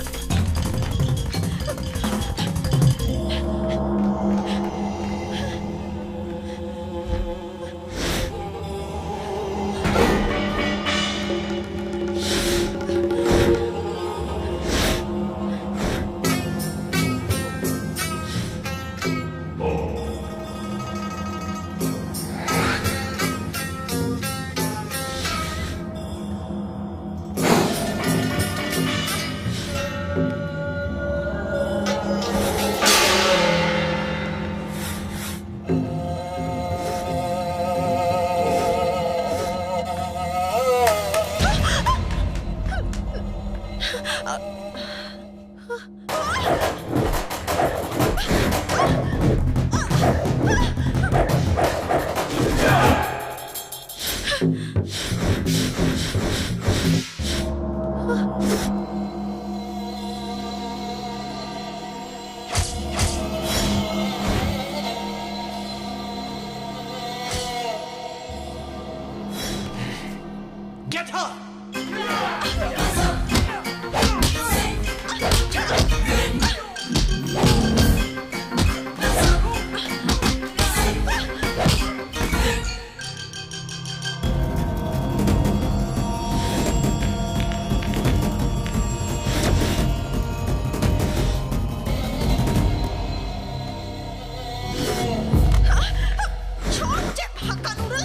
Get her! छोड़ मुझे, हक्का नूडल।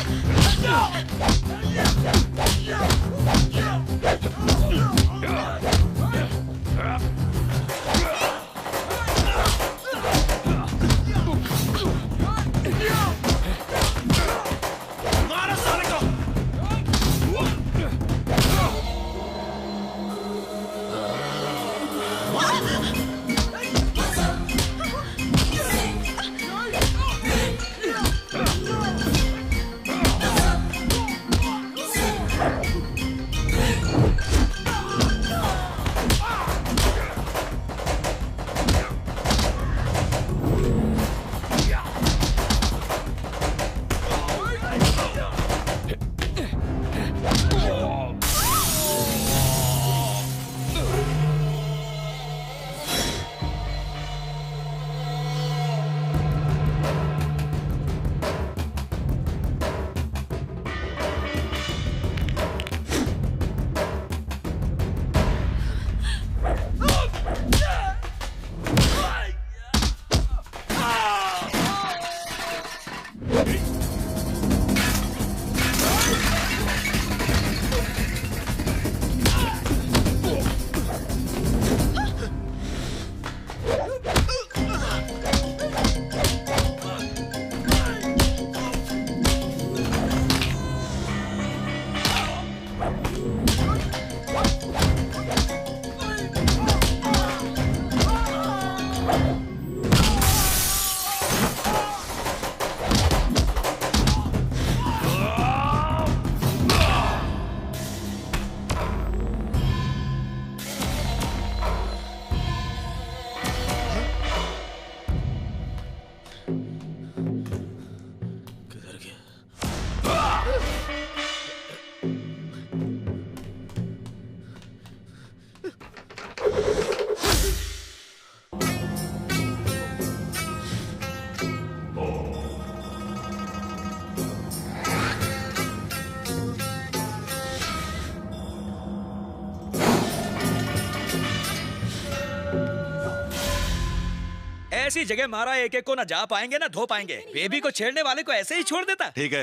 ऐसी जगह मारा एक एक को ना जा पाएंगे ना धो पाएंगे। बेबी को छेड़ने वाले को ऐसे ही छोड़ देता। ठीक है,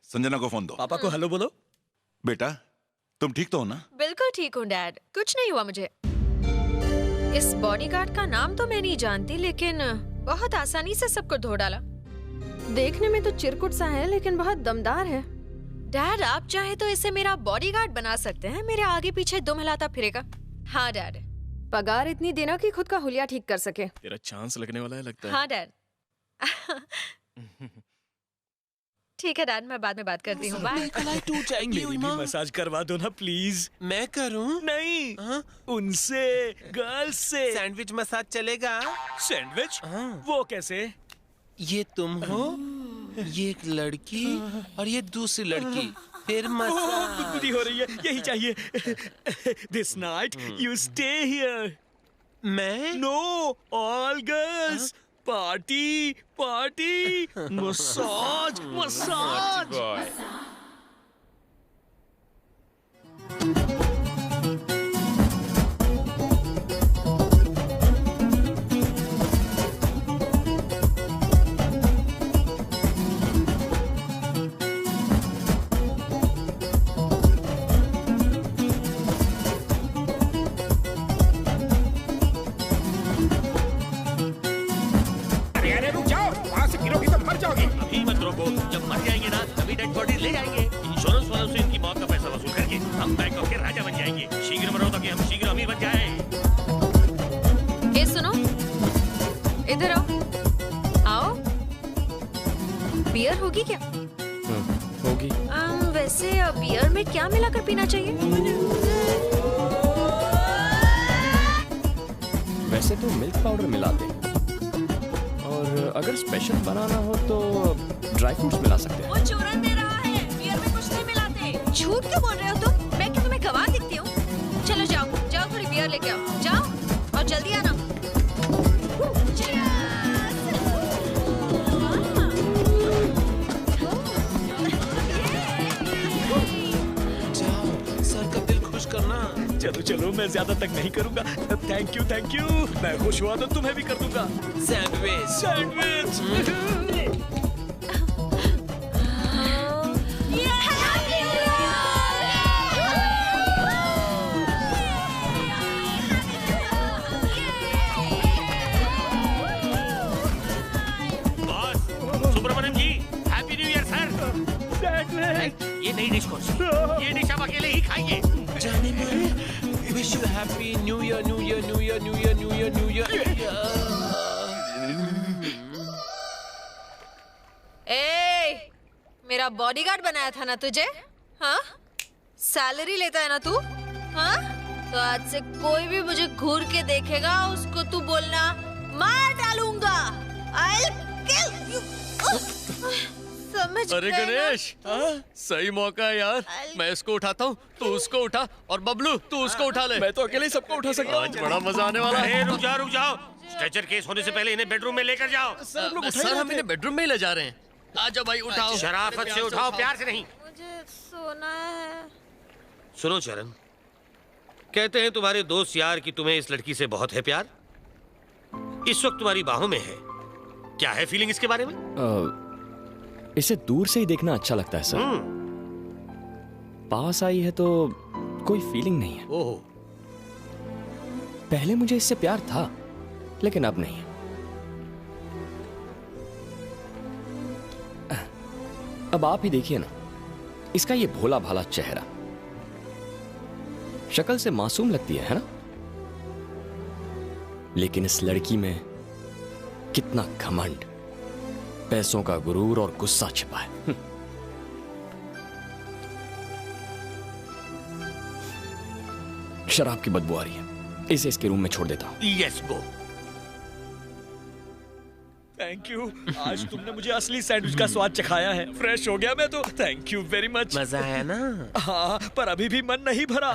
संजना को फोन दो। पापा को हेलो बोलो। बेटा तुम ठीक तो हो ना? बिल्कुल ठीक हूँ डैड, कुछ नहीं हुआ मुझे। इस बॉडीगार्ड का नाम तो मैं नहीं जानती, लेकिन बहुत आसानी से सबको धो डाला। देखने में तो चिरकुट सा है लेकिन बहुत दमदार है। डैड आप चाहे तो इसे मेरा बॉडीगार्ड बना सकते हैं, मेरे आगे पीछे दुम हिलाता फिरेगा। हाँ डैड, पगार इतनी देना कि खुद का हुलिया ठीक कर सके। तेरा चांस लगने वाला है लगता है। हाँ डैड। ठीक है डैड, मैं बाद में बात करती हूँ। बाय। टूट जाएंगी। मसाज करवा दो ना प्लीज। मैं करूं? नहीं, उनसे, गर्ल्स से। सैंडविच मसाज चलेगा? सैंडविच? वो कैसे? ये तुम हो, ये एक लड़की और ये दूसरी लड़की, फिर मसाज। गुदगुदी हो रही है, यही चाहिए। This night you stay here. मैं? No, all girls. Party party, massage massage. अभी मत रोको, जब मर जाएंगे ना तभी डेड बॉडी ले जाएंगे। इंश्योरेंस वालों से इनकी मौत का पैसा वसूल करके हम बैंकॉक के राजा बन जाएंगे। शीघ्र मरो ताकि हम शीघ्र अमीर बन जाएं। ये सुनो, इधर आओ। आओ, बियर होगी क्या? होगी। वैसे बियर में क्या मिलाकर पीना चाहिए? वैसे तो मिल्क पाउडर मिलाते हैं, और अगर स्पेशल बनाना हो तो ड्राई फ्रूट्स मिला सकते हैं। वो चूरन दे रहा है, बियर में कुछ नहीं मिलाते। झूठ क्यों बोल रहे हो तुम? मैं क्या तुम्हें गवाह दिखती हूँ? चलो जाओ जाओ, थोड़ी बियर लेके आओ, जाओ और जल्दी आना। जाओ, सर का दिल खुश करना। चलो चलो, मैं ज्यादा तक नहीं करूंगा। Thank you thank you. मैं खुश हुआ तो तुम्हें भी कर दूंगा। Sandwich sandwich. Subramaniam ji, happy new year sir. ये नई डिश कौन सी? ये डिश आप अकेले ही खाइए। जाने में wish you happy new year new year new year new year new year new year. ए, मेरा बॉडीगार्ड बनाया था ना तुझे? हाँ, सैलरी लेता है ना तू? हाँ, तो आज से कोई भी मुझे घूर के देखेगा उसको तू बोलना मार डालूंगा। I'll kill you। समझ अरे गए ना? गणेश, सही मौका है यार। मैं इसको उठाता हूँ, तू उसको उठा, और बबलू तू उसको उठा ले। मैं तो अकेले ही सबको उठा सकता हूँ। आज बड़ा मजा आने वाला है। रुक जाओ। स्ट्रेचर केस होने से पहले इन्हें बेडरूम में लेकर जाओ। सर हम इन्हें बेडरूम में ही ले जा रहे हैं। आजा भाई उठाओ। शराफत से उठाओ, प्यार से नहीं। मुझे सोना है। सुनो चरण, कहते हैं तुम्हारे दोस्त यार कि तुम्हें इस लड़की से बहुत है प्यार। इस वक्त तुम्हारी बाहों में है। क्या है फीलिंग इसके बारे में? इसे दूर से ही देखना अच्छा लगता है सर। पास आई है तो कोई फीलिंग नहीं है। ओह, पहले मुझे इससे प्यार था, लेकिन अब नहीं है। अब आप ही देखिए ना, इसका ये भोला भाला चेहरा, शक्ल से मासूम लगती है ना? लेकिन इस लड़की में कितना घमंड, पैसों का गुरूर और गुस्सा छिपा है। शराब की बदबू आ रही है, इसे इसके रूम में छोड़ देता हूं। Yes go. थैंक यू, आज तुमने मुझे असली सैंडविच का स्वाद चखाया है। फ्रेश हो गया मैं तो। Thank you very much. मजा आया ना? हाँ, पर अभी भी मन नहीं भरा।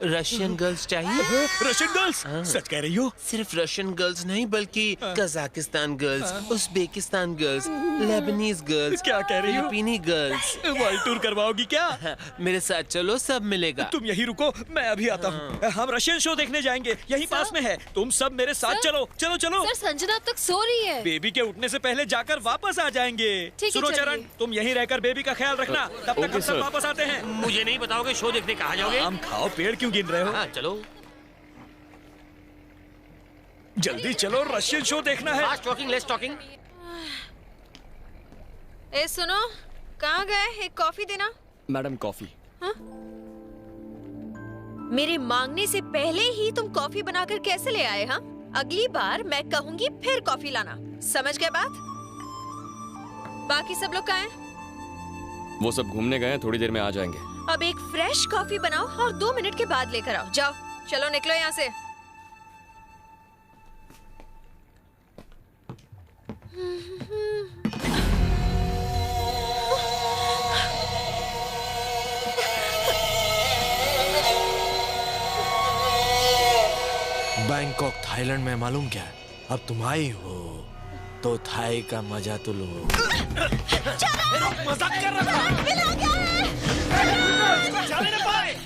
रशियन गर्ल्स चाहिए? Russian girls? सच कह रही हो? सिर्फ रशियन गर्ल्स नहीं बल्कि Kazakhstan girls, Uzbekistan girls, Lebanese girls, क्या कह रही हो? फिलिपीनी गर्ल्स। वर्ल्ड टूर करवाओगी क्या? मेरे साथ चलो, सब मिलेगा। तुम यहीं रुको, मैं अभी आता हूँ। हम रशियन शो देखने जाएंगे, यहीं पास में है। तुम सब मेरे साथ चलो, चलो चलो। सर संजना अब तक सो रही है। बेबी के उठने से पहले जाकर वापस आ जाएंगे। सुनो चरण, तुम यहीं रहकर बेबी का ख्याल रखना, तब तक हम सब वापस आते हैं। मुझे नहीं बताओगे शो देखने कहाँ जाओगे? आम खाओ, पेड़ क्यों गिन रहे हो? हाँ, चलो जल्दी चलो, रशियन शो देखना है। Fast talking, less talking. ए सुनो, कहाँ गए? एक कॉफी देना। Madam coffee. हाँ? मेरे मांगने से पहले ही तुम कॉफी बनाकर कैसे ले आए? हाँ, अगली बार मैं कहूंगी फिर कॉफी लाना। समझ गए बात? बाकी सब लोग कहाँ हैं? वो सब घूमने गए हैं, थोड़ी देर में आ जाएंगे। अब एक फ्रेश कॉफी बनाओ और 2 मिनट के बाद लेकर आओ। जाओ, चलो निकलो यहाँ से। बैंकॉक थाईलैंड में मालूम क्या, अब तुम आई हो तो थाई का मजा तो लो। मजाक कर रहा था। जाने ना पाए।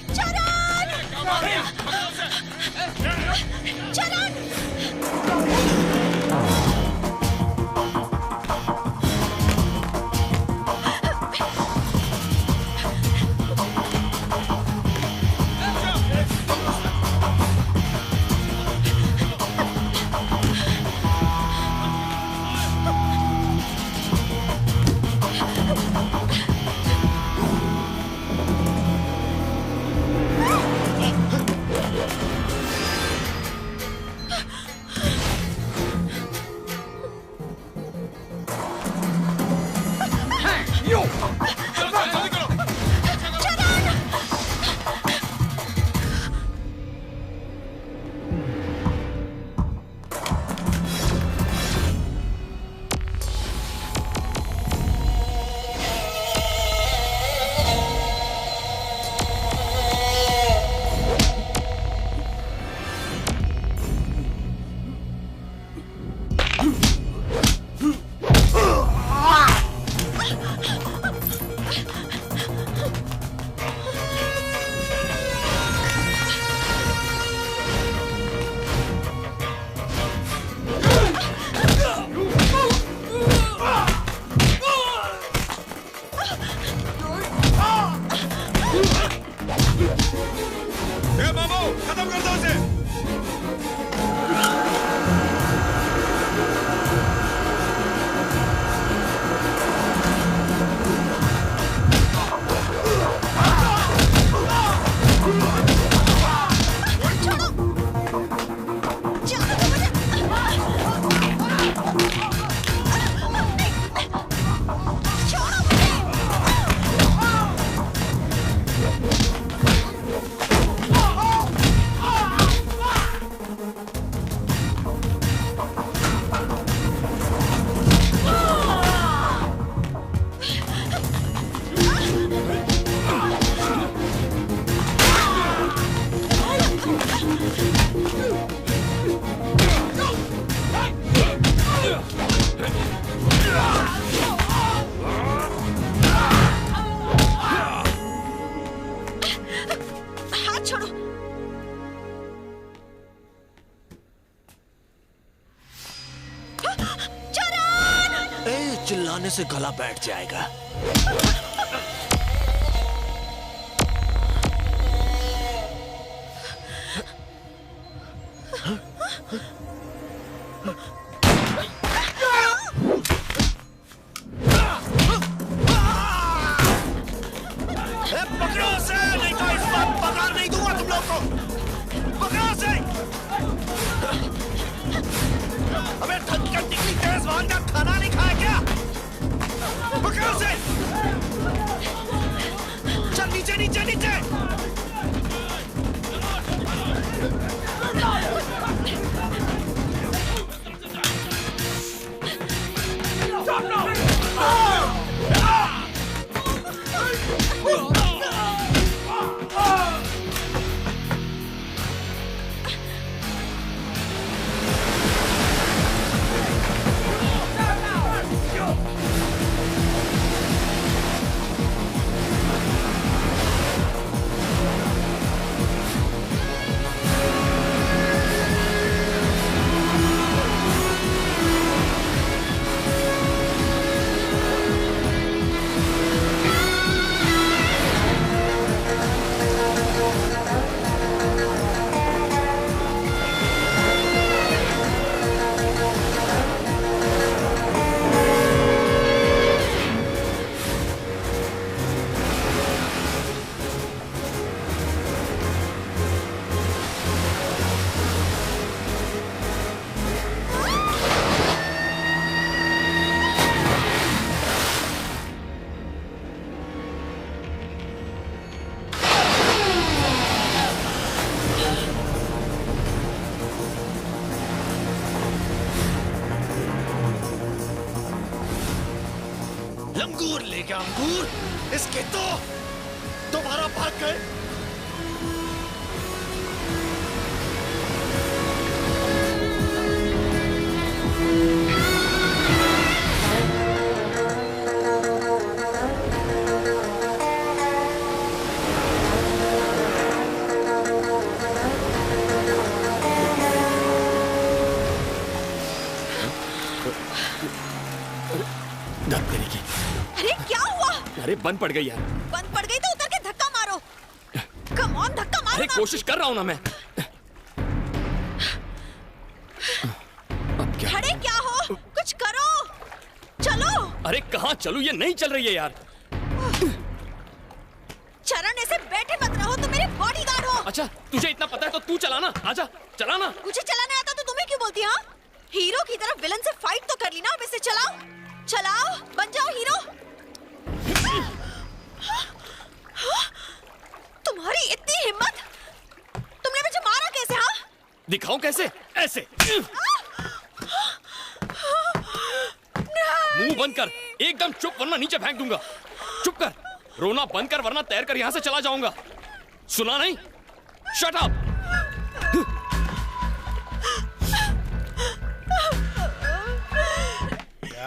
चिल्लाने से गला बैठ जाएगा। पकड़ो उसे, नहीं तो इस बार पगार नहीं दूंगा तुम लोग को। पकड़ो उसे। अबे थककर इतनी तेज वाहन का खाना नहीं खाया क्या? पकड़ो उसे। चल नीचे नीचे नीचे। अंगूर ले गया, अंगूर। इसके तो दोबारा भाग गए। दर्द करेगी। अरे क्या हुआ? अरे बंद पड़ गई यार। बंद पड़ गई तो उतर के धक्का मारो। कम ऑन, धक्का मारो। अरे कोशिश कर रहा हूँ ना मैं। अब क्या? खड़े क्या हो? कुछ करो। चलो। अरे कहाँ चलूं? ये नहीं चल रही है यार। चरण, ऐसे बैठे मत रहो, तुम मेरे बॉडीगार्ड हो। अच्छा, तुझे इतना पता है तो तू चलाना। आजा, चलाना। मुझे चलाना आता तो तुम्हें क्यों बोलती? हाँ, हीरो की तरफ विलन से फाइट तो कर ली ना, अब इसे चलाओ। चलाओ, बन जाओ हीरो। तुम्हारी इतनी हिम्मत, तुमने मुझे मारा कैसे? हाँ, दिखाऊं कैसे? ऐसे। मुंह बंद कर, एकदम चुप, वरना नीचे फेंक दूंगा। चुप कर, रोना बंद कर, वरना तैर कर यहाँ से चला जाऊंगा। सुना नहीं? Shut up.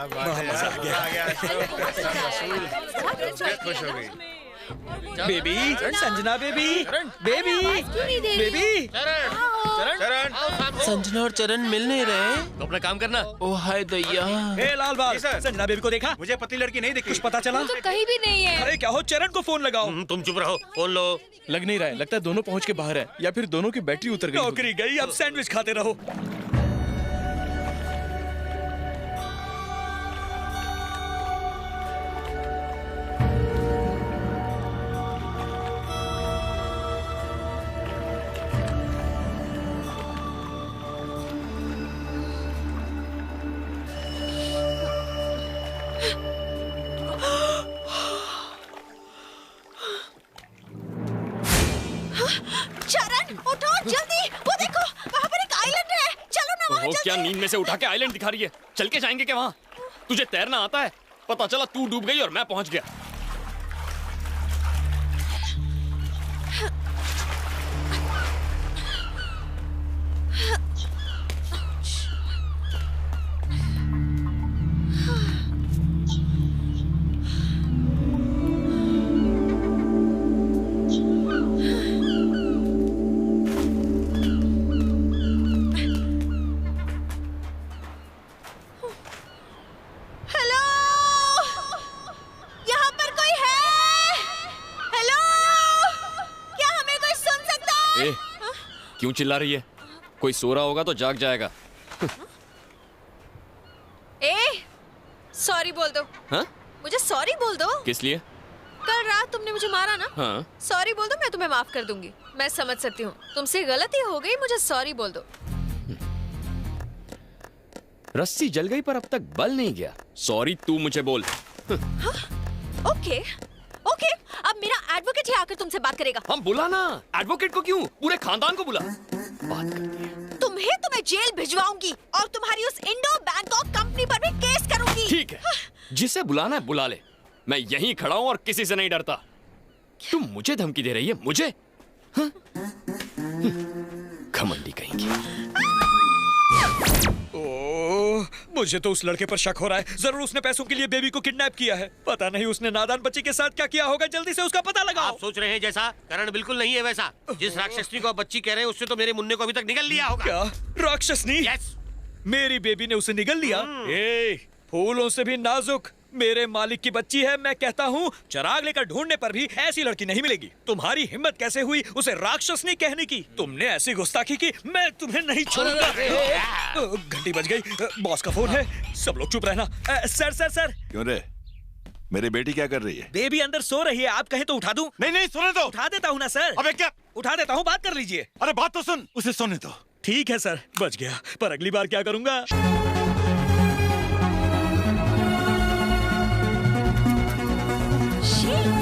मजा आ गया। खुश हो गई। Baby, Sanjana baby, baby, baby. चरण, संजना और चरण मिल नहीं रहे। तो अपना काम करना। ओ हाय दैया। ए लाल बाल, संजना बेबी को देखा? मुझे पतली लड़की नहीं दिखी। कुछ पता चला? तो कहीं भी नहीं है। अरे क्या हो, चरण को फोन लगाओ। तुम चुप रहो, फोन लो। लग नहीं रहा है, लगता है दोनों पहुंच के बाहर है, या फिर दोनों की बैटरी उतर गई। नौकरी गई, अब सैंडविच खाते रहो। चरण, उठो जल्दी, वो देखो वहाँ पर एक आइलैंड है। चलो ना वहाँ वो जल्दी। क्या नींद में से उठा के आइलैंड दिखा रही है? चल के जाएंगे क्या वहाँ? तुझे तैरना आता है? पता चला तू डूब गई और मैं पहुंच गया। हेलो, यहाँ पर कोई है? हेलो, क्या हमें कोई सुन सकता है? ए, क्यों चिल्ला रही है? कोई सो रहा होगा तो जाग जाएगा। ए, सॉरी बोल दो। हाँ? मुझे सॉरी बोल दो। किस लिए? कल रात तुमने मुझे मारा ना। हाँ। सॉरी बोल दो, मैं तुम्हें माफ कर दूंगी। मैं समझ सकती हूँ तुमसे गलती हो गई, मुझे सॉरी बोल दो। रस्सी जल गई पर अब तक बल नहीं गया। सॉरी तू मुझे बोल। ओके, ओके, अब मेरा एडवोकेट ही आकर तुमसे बात करेगा। हम बुला ना। एडवोकेट को क्यों? पूरे खानदान को बुला। बात करती है। तुम्हें जेल भिजवाऊंगी और तुम्हारी उस इंडो बैंकॉक कंपनी पर भी केस करूंगी। ठीक है, जिसे बुलाना है बुला ले। मैं यहीं खड़ा हूं और किसी से नहीं डरता। तुम मुझे धमकी दे रही है? मुझे? हाँ? घमंडी कहेंगी। ओह, मुझे तो उस लड़के पर शक हो रहा है। जरूर उसने पैसों के लिए बेबी को किडनैप किया है। पता नहीं उसने नादान बच्ची के साथ क्या किया होगा। जल्दी से उसका पता लगाओ। आप सोच रहे हैं जैसा, करण बिल्कुल नहीं है वैसा। जिस राक्षसनी को आप बच्ची कह रहे हैं उससे तो मेरे मुन्ने को अभी तक निगल लिया होगा। क्या राक्षसनी? यस। मेरी बेबी ने उसे निगल लिया? ए, फूलों से भी नाजुक मेरे मालिक की बच्ची है। मैं कहता हूँ चिराग लेकर ढूंढने पर भी ऐसी लड़की नहीं मिलेगी। तुम्हारी हिम्मत कैसे हुई उसे राक्षसनी कहने की? तुमने ऐसी गुस्ताखी की, मैं तुम्हें नहीं छोड़ूंगा। घंटी बज गई, बॉस का फोन है। सब लोग चुप रहना। Sir sir sir. क्यों रे? मेरी बेटी क्या कर रही है? बेबी अंदर सो रही है, आप कहें तो उठा दूं? नहीं नहीं, सोने दो। उठा देता हूँ ना सर। अबे क्या? उठा देता हूँ, बात कर लीजिए। अरे बात तो सुन, उसे सोने दो। ठीक है सर, बच गया, पर अगली बार क्या करूंगा?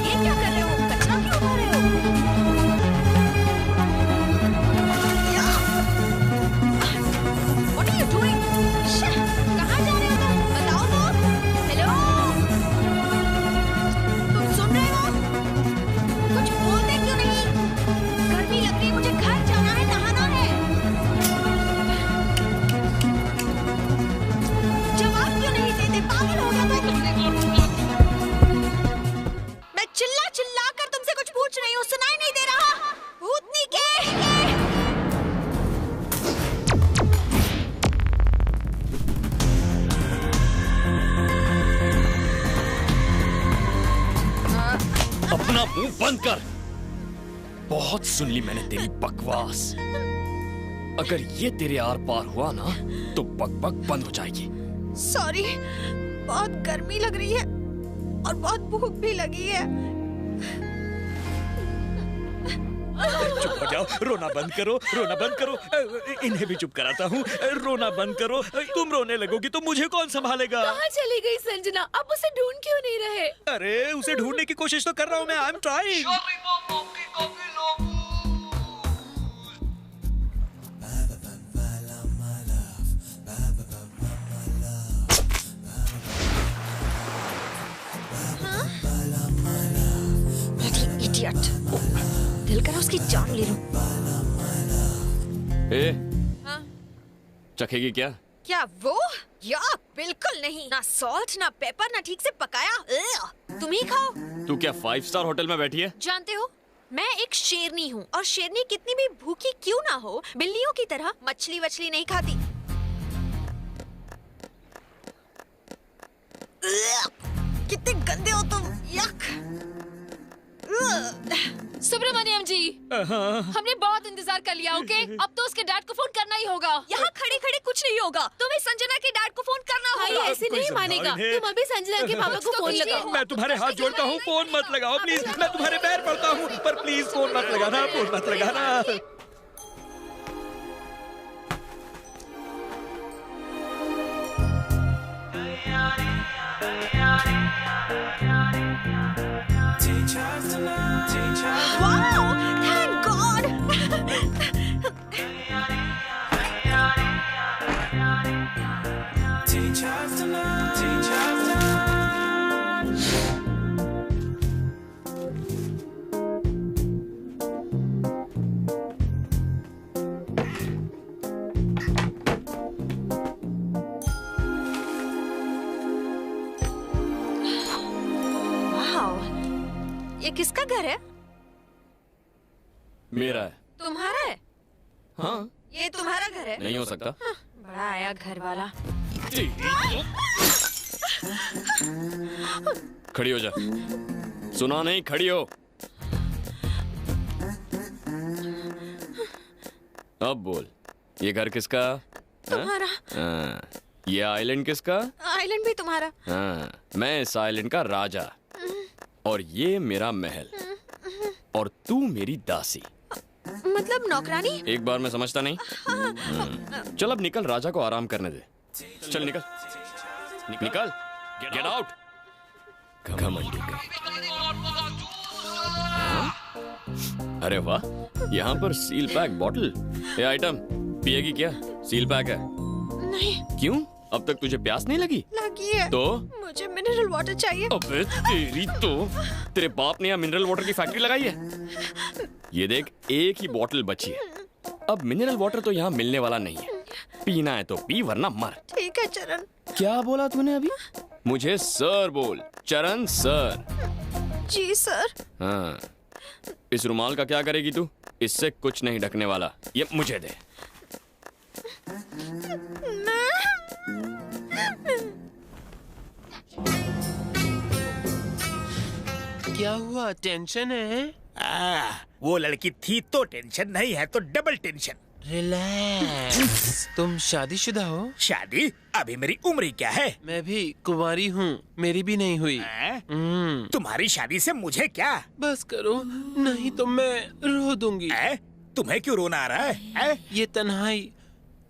ये क्या कर रहे हो? कचरा क्यों उठा रहे हो? What are you doing? कहाँ जा रहे हो तुम? बताओ तो। हेलो? बंद कर। बहुत सुन ली मैंने तेरी बकवास। अगर ये तेरे आर पार हुआ ना तो बकबक बंद हो जाएगी। सॉरी, बहुत गर्मी लग रही है और बहुत भूख भी लगी है। चुप हो जाओ, रोना बंद करो, रोना बंद करो। इन्हें भी चुप कराता हूँ। रोना बंद करो। तुम रोने लगोगी तो मुझे कौन संभालेगा? कहाँ चली गई संजना? अब उसे ढूंढ क्यों नहीं रहे? अरे उसे ढूंढने की कोशिश तो कर रहा हूँ मैं। I am trying. इडियट, दिल करा उसकी जान ले लूं। हाँ? चखेगी क्या? क्या वो? या बिल्कुल नहीं। ना सॉल्ट, ना पेपर, ना ठीक से पकाया। तुम ही खाओ। तू क्या 5 स्टार होटल में बैठी है? जानते हो, मैं एक शेरनी हूँ और शेरनी कितनी भी भूखी क्यों ना हो, बिल्लियों की तरह मछली वछली नहीं खाती। कितने गंदे हो तुम। यक। सुब्रमण्यम जी, हमने बहुत इंतजार कर लिया। ओके, अब तो उसके डैड को फोन करना ही होगा। यहाँ खड़े खड़े कुछ नहीं होगा। तुम्हें संजना के डैड को फोन करना होगा। भाई ऐसे नहीं मानेगा। तुम अभी संजना के पापा को फोन लगाओ। मैं तुम्हारे हाथ जोड़ता हूँ, फोन मत लगाओ प्लीज। मैं तुम्हारे पैर पड़ता हूँ, पर प्लीज फोन मत लगाना, फोन मत लगाना। Wow! Thank God! Wow! ये किसका घर है? मेरा है। तुम्हारा है? हाँ। ये तुम्हारा घर है? नहीं हो सकता। बड़ा आया घर वाला। खड़ी हो जा। सुना नहीं, खड़ी हो। अब बोल, ये घर किसका? तुम्हारा। हाँ। ये आइलैंड किसका? आइलैंड भी तुम्हारा। हाँ, मैं इस आइलैंड का राजा और ये मेरा महल और तू मेरी दासी। मतलब नौकरानी? एक बार में समझता नहीं। चल अब निकल, राजा को आराम करने दे। चल निकल, निकल, गेट आउट। घमंडी का। अरे वाह, यहाँ पर सील पैक बॉटल। ये आइटम पिएगी क्या? सील पैक है। नहीं। क्यों? अब तक तुझे प्यास नहीं लगी? लगी है। तो? मुझे मिनरल वाटर चाहिए। अबे तेरी तो, तेरे बाप ने यहाँ मिनरल वाटर की फैक्ट्री लगाई है? ये देख, एक ही बॉटल बची है। अब मिनरल वाटर तो यहाँ मिलने वाला नहीं है। पीना है तो पी, वरना मर। ठीक है चरण। क्या बोला तूने अभी? मुझे सर बोल। चरण सर। जी सर। हाँ। इस रुमाल का क्या करेगी तू? इससे कुछ नहीं ढकने वाला। ये मुझे दे। क्या हुआ? टेंशन है? वो लड़की थी तो टेंशन, नहीं है तो डबल टेंशन। रिलैक्स। तुम शादीशुदा हो? शादी? अभी मेरी उम्र ही क्या है? मैं भी कुंवारी हूँ, मेरी भी नहीं हुई। तुम्हारी शादी से मुझे क्या? बस करो, नहीं तो मैं रो दूंगी। तुम्हें क्यों रोना आ रहा है? ये तन्हाई,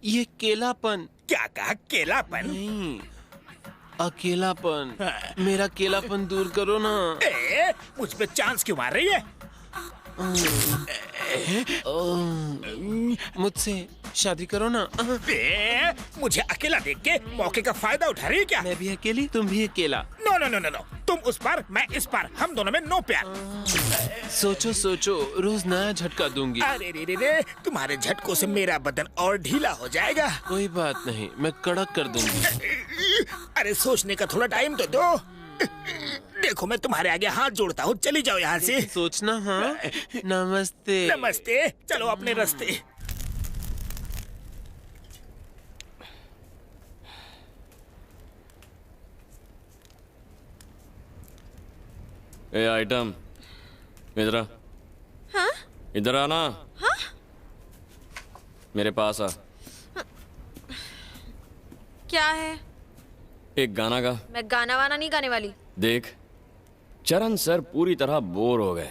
ये केलापन। क्या कहा? केलापन? नहीं, अकेलापन। मेरा केलापन दूर करो ना। मुझ पे चांस क्यों मार रही है? मुझसे शादी करो ना। मुझे अकेला देख के मौके का फायदा उठा रही है क्या? मैं भी अकेली, तुम भी अकेला। No no no no no, तुम उस पार, मैं इस पार, हम दोनों में नो प्यार। सोचो सोचो, रोज नया झटका दूंगी। अरे रे रे रे, तुम्हारे झटकों से मेरा बदन और ढीला हो जाएगा। कोई बात नहीं, मैं कड़क कर दूंगी। अरे सोचने का थोड़ा टाइम तो दो। देखो मैं तुम्हारे आगे हाथ जोड़ता हूँ, चली जाओ यहाँ से। सोचना। हाँ। नमस्ते। नमस्ते, चलो अपने रास्ते। ए आइटम, इधर आ। हाँ? इधर आना। हाँ? मेरे पास आ। क्या है? एक गाना गा। मैं गाना वाना नहीं गाने वाली। देख, चरण सर पूरी तरह बोर हो गए,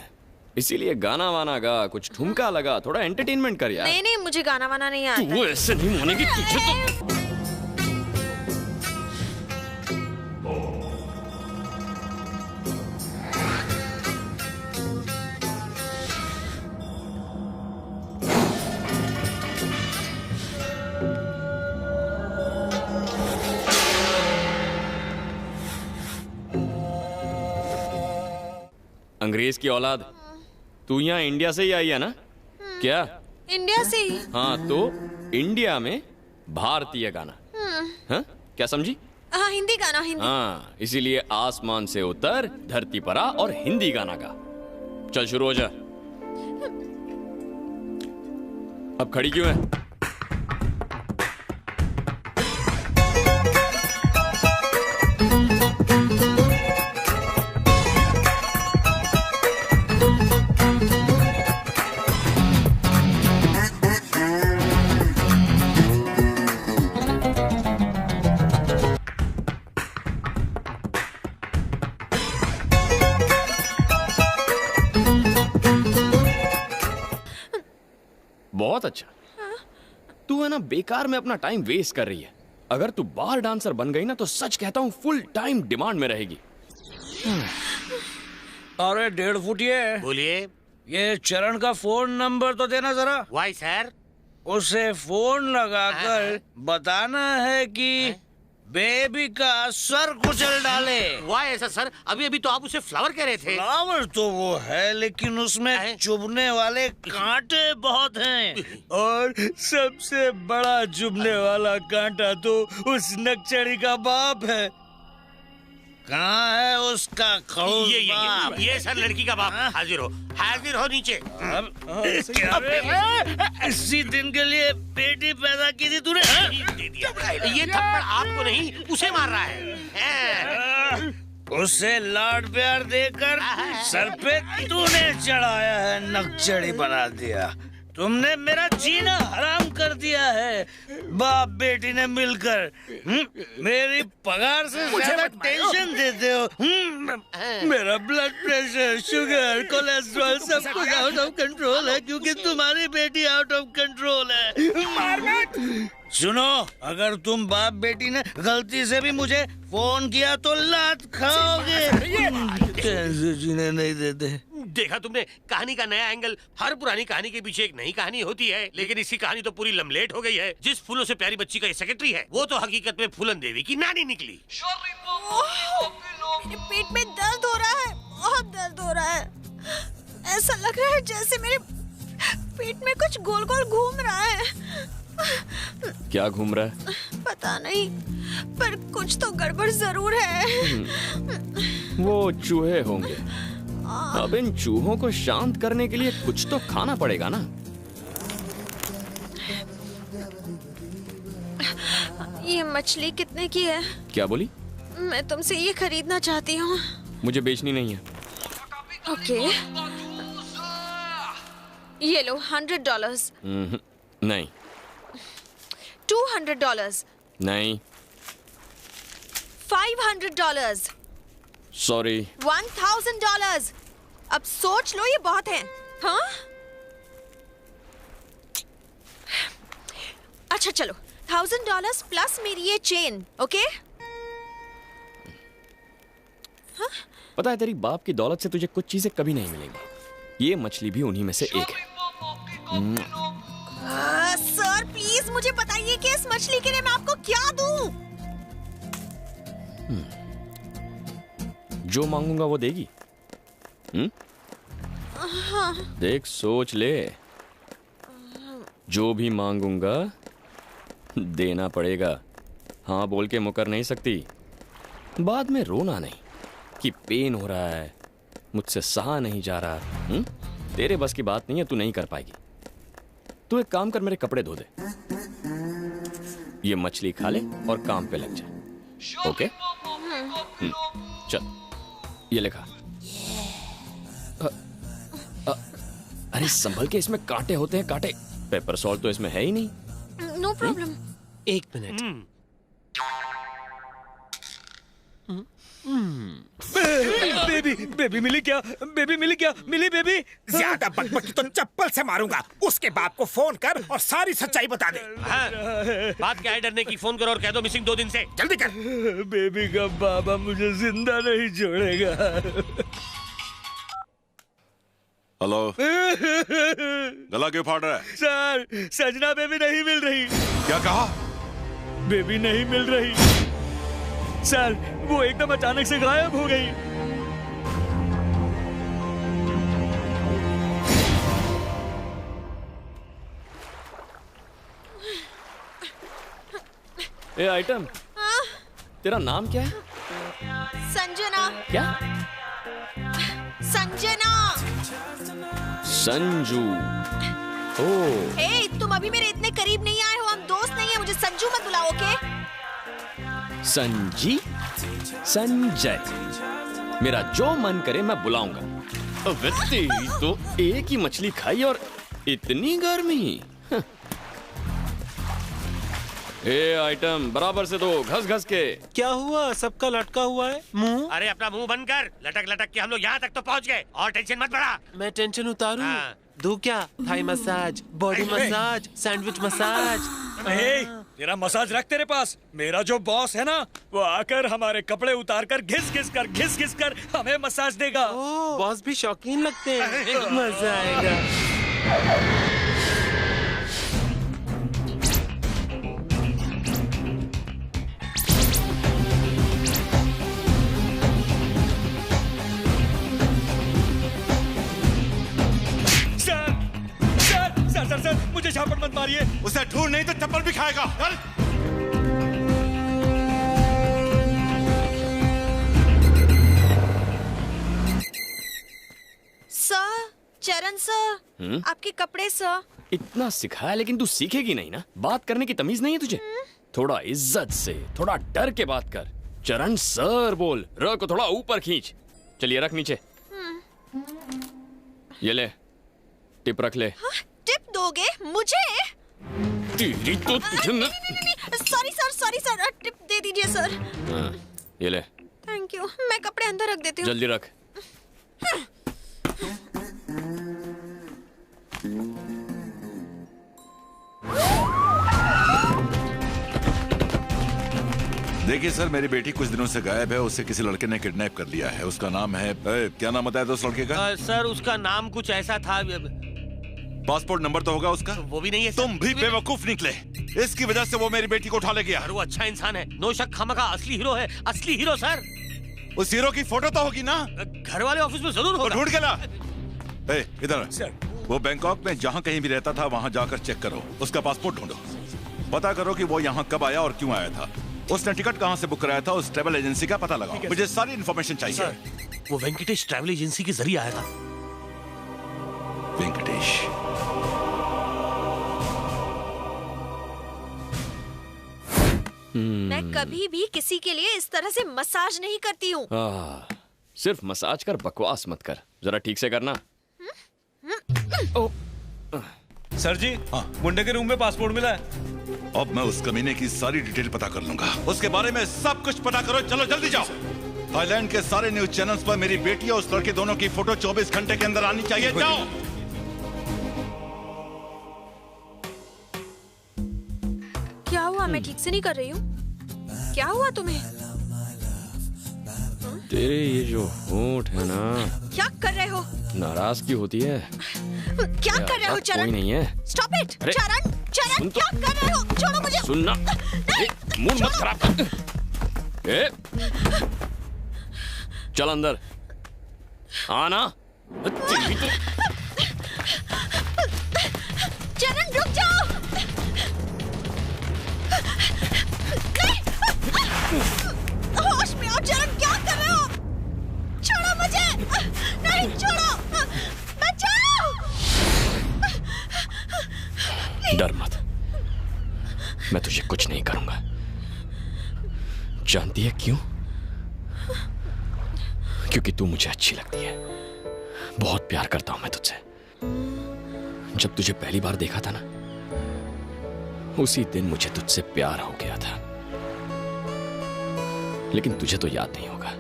इसीलिए गाना वाना गा, कुछ ठुमका लगा, थोड़ा एंटरटेनमेंट कर यार। नहीं नहीं, मुझे गाना वाना नहीं आता। तू ऐसे नहीं मानेगी तुझे तो। अंग्रेज की औलाद, तू यहाँ इंडिया से ही आई है ना? क्या? इंडिया से ही। हाँ, तो इंडिया में भारतीय गाना। हाँ, क्या समझी? हाँ, हिंदी गाना, हिंदी। हाँ, इसीलिए आसमान से उतर, धरती पर आ और हिंदी गाना गा। चल शुरू हो जा। अब खड़ी क्यों है? बहुत अच्छा। तू है ना बेकार में अपना टाइम वेस्ट कर रही है। अगर तू बार डांसर बन गई ना तो सच कहता हूँ फुल टाइम डिमांड में रहेगी। अरे 1.5 फुटिए, बोलिए। ये चरण का फोन नंबर तो देना जरा। Why sir? उसे फोन लगाकर बताना है कि बेबी का सर कुचल डाले। वाह ऐसा सर? अभी अभी तो आप उसे फ्लावर कह रहे थे। फ्लावर तो वो है, लेकिन उसमें चुभने वाले कांटे बहुत हैं। और सबसे बड़ा चुभने वाला कांटा तो उस नक्चड़ी का बाप है। कहाँ है उसका खड़ूस बाप? ये सर लड़की का बाप। हाजिर हो नीचे। इसी दिन के लिए बेटी पैदा की थी तूने? दे दिया। ये थप्पड़ आपको नहीं, उसे मार रहा है। उसे लाड प्यार देकर सर पे तूने चढ़ाया है, नक्चड़ी बना दिया। तुमने मेरा जीना हराम कर दिया है। बाप बेटी ने मिलकर मेरी पगार से ज्यादा टेंशन देते हो। मेरा ब्लड प्रेशर, शुगर, कोलेस्ट्रॉल सब कुछ आउट ऑफ कंट्रोल है क्योंकि तुम्हारी बेटी आउट ऑफ कंट्रोल है। सुनो, अगर तुम बाप बेटी ने गलती से भी मुझे फोन किया तो लात खाओगे। कैसे जीने नहीं देते। देखा तुमने कहानी का नया एंगल। हर पुरानी कहानी के पीछे एक नई कहानी होती है, लेकिन इसकी कहानी तो पूरी लमलेट हो गई है। जिस फूलों से प्यारी बच्ची का ये सेक्रेटरी है, वो तो हकीकत में फूलन देवी की नानी निकली। मेरे पेट में दर्द हो रहा है, बहुत दर्द हो रहा है। ऐसा लग रहा है जैसे मेरे पेट में कुछ गोल गोल घूम रहा है। क्या घूम रहा है? पता नहीं, पर कुछ तो गड़बड़ जरूर है। वो चूहे होंगे। अब इन चूहों को शांत करने के लिए कुछ तो खाना पड़ेगा ना। ये मछली कितने की है? क्या बोली? मैं तुमसे ये खरीदना चाहती हूँ। मुझे बेचनी नहीं है। ओके, ये लो $100। नहीं। $200। नहीं। $500। सॉरी। $1000। अब सोच लो, ये बहुत है। हाँ? अच्छा चलो, $1000 प्लस मेरी ये चेन। ओके? हाँ? पता है तेरी बाप की दौलत से तुझे कुछ चीजें कभी नहीं मिलेंगी। ये मछली भी उन्हीं में से एक है। सर प्लीज मुझे बताइए कि इस मछली के लिए मैं आपको क्या दूं? जो मांगूंगा वो देगी। हाँ। देख, सोच ले। जो भी मांगूंगा देना पड़ेगा। हाँ बोल के मुकर नहीं सकती। बाद में रोना नहीं कि पेन हो रहा है, मुझसे सहा नहीं जा रहा। तेरे बस की बात नहीं है, तू नहीं कर पाएगी। तू एक काम कर, मेरे कपड़े धो दे, ये मछली खा ले और काम पे लग जा। ओके? चल, ये लिखा। अरे संभल के, इसमें कांटे होते हैं, कांटे। पेपर सॉल्ट तो इसमें है ही नहीं। No problem. 1 मिनट। बेबी मिली क्या? बेबी मिली क्या? मिली बेबी? ज्यादा बकबकी तो चप्पल से मारूंगा। उसके बाप को फोन कर और सारी सच्चाई बता दे। हाँ, बात क्या है डरने की? फोन करो और कह दो मिसिंग 2 दिन से। जल्दी कर। बेबी का बाबा मुझे जिंदा नहीं छोड़ेगा। हेलो। गला क्यों फाड़ रहा है? सर, सजना बेबी नहीं मिल रही। क्या कहा? बेबी नहीं मिल रही सर, वो एकदम अचानक से गायब हो गई। ए आइटम, तेरा नाम क्या है? संजना। क्या? संजना। संजू। ओह। हे, तुम अभी मेरे इतने करीब नहीं आए हो। हम दोस्त नहीं है, मुझे संजू मत बुलाओ, ओके? संजी? संजय। मेरा जो मन करे मैं बुलाऊंगा। अबे तेरी तो एक ही मछली खाई और इतनी गर्मी। ए आइटम, बराबर से दो, घस घस के। क्या हुआ? सबका लटका हुआ है मुंह। अरे अपना मुंह बंद कर। लटक लटक के हम लोग यहाँ तक तो पहुँच गए और टेंशन मत बढ़ा। मैं टेंशन उतारूं? दो क्या? Thai massage, body massage, sandwich massage. तेरा मसाज रख तेरे पास। मेरा जो बॉस है ना, वो आकर हमारे कपड़े उतार कर घिस घिस कर हमें मसाज देगा। बॉस भी शौकीन लगते हैं। मजा आएगा। सर, मुझे झापड़ मत मारिए। उसे ढूंढ नहीं तो चप्पल भी खाएगा। चल। सर, चरण सर, आपके कपड़े सर। इतना सिखाया लेकिन तू सीखेगी नहीं ना। बात करने की तमीज नहीं है तुझे? थोड़ा इज्जत से, थोड़ा डर के बात कर। चरण सर बोल। र को थोड़ा ऊपर खींच। चलिए रख नीचे। ये ले, टिप रख ले। टिप दोगे मुझे? तेरी तो तुझे। सॉरी सर, टिप दे दीजिए सर। ये ले। Thank you. मैं कपड़े अंदर रख देती हूँ। जल्दी रख। देखिए सर, मेरी बेटी कुछ दिनों से गायब है। उसे किसी लड़के ने किडनैप कर लिया है। उसका नाम है क्या नाम बताया था उस लड़के का? सर, उसका नाम कुछ ऐसा था। पासपोर्ट नंबर तो होगा उसका? वो भी नहीं है। तुम भी बेवकूफ निकले। इसकी वजह से वो मेरी बेटी को उठा ले गया। वो अच्छा इंसान है, नो शक। खामखा असली हीरो है, असली हीरो सर। उस हीरो की फोटो तो होगी ना? घर वाले ऑफिस में जरूर होगा। ढूंढ के ला। इधर। वो बैंकॉक में जहाँ कहीं भी रहता था वहाँ जाकर चेक करो। उसका पासपोर्ट ढूंढो। पता करो कि वो यहाँ कब आया और क्यों आया था। उसने टिकट कहाँ से बुक कराया था, उस ट्रैवल एजेंसी का पता लगाओ। मुझे सारी इन्फॉर्मेशन चाहिए। वो वेंकटेश ट्रैवल एजेंसी के जरिए आया था। वेंकटेश। मैं कभी भी किसी के लिए इस तरह से मसाज नहीं करती हूँ। सिर्फ मसाज कर, बकवास मत कर। जरा ठीक से करना। सर जी, मुंडे के रूम में पासपोर्ट मिला है। अब मैं उस कमीने की सारी डिटेल पता कर लूंगा। उसके बारे में सब कुछ पता करो। चलो जल्दी जाओ। थाईलैंड के सारे न्यूज चैनल्स पर मेरी बेटी और उस लड़के दोनों की फोटो 24 घंटे के अंदर आनी चाहिए। जाओ। क्या हुआ? मैं ठीक से नहीं कर रही हूँ। क्या हुआ तुम्हें? तेरे ये जो होंठ है ना। क्या कर रहे हो? नाराजगी होती है। क्या कर रहे हो चरण? कोई नहीं है। Stop it. चरण, क्या कर रहे हो? छोड़ो मुझे। सुनना, मूड मत खराब कर। चल अंदर आना। चरण रुक जाओ। होश में आओ चरण, क्या कर रहे हो? छोड़ो मुझे। नहीं, छोड़ो। बचाओ। डर मत, मैं तुझे कुछ नहीं करूंगा। जानती है क्यों? क्योंकि तू मुझे अच्छी लगती है। बहुत प्यार करता हूं मैं तुझसे। जब तुझे पहली बार देखा था ना, उसी दिन मुझे तुझसे प्यार हो गया था। लेकिन तुझे तो याद नहीं होगा।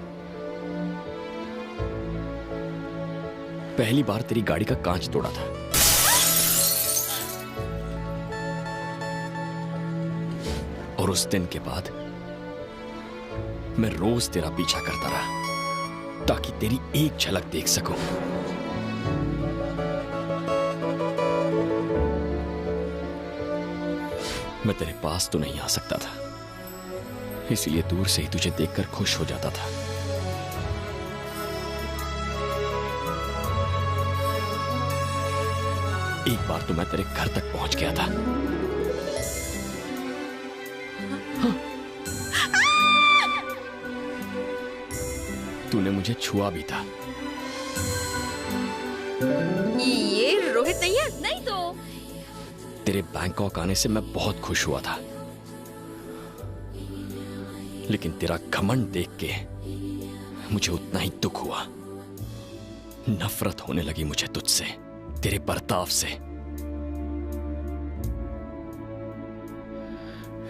पहली बार तेरी गाड़ी का कांच तोड़ा था। और उस दिन के बाद मैं रोज तेरा पीछा करता रहा ताकि तेरी एक झलक देख सकूं। मैं तेरे पास तो नहीं आ सकता था, इसलिए दूर से ही तुझे देखकर खुश हो जाता था। एक बार तो मैं तेरे घर तक पहुंच गया था। तूने मुझे छुआ भी था। ये रोहित नहीं है? नहीं तो। तेरे बैंकॉक आने से मैं बहुत खुश हुआ था, लेकिन तेरा घमंड देख के मुझे उतना ही दुख हुआ। नफरत होने लगी मुझे तुझसे, तेरे बर्ताव से।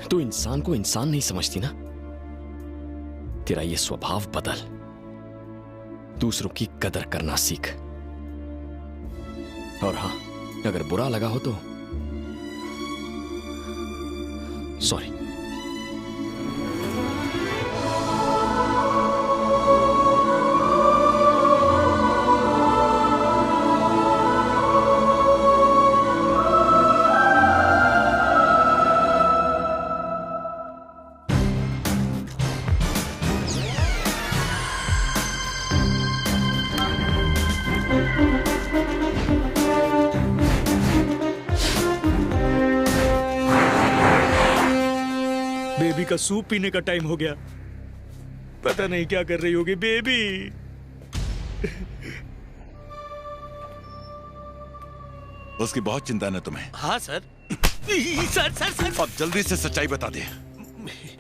तू इंसान को इंसान नहीं समझती ना। तेरा ये स्वभाव बदल, दूसरों की कदर करना सीख। और हां, अगर बुरा लगा हो तो सॉरी। बेबी का सूप पीने का टाइम हो गया। पता नहीं क्या कर रही होगी बेबी। उसकी बहुत चिंता है तुम्हें। हाँ सर। सर। अब जल्दी से सच्चाई बता दे।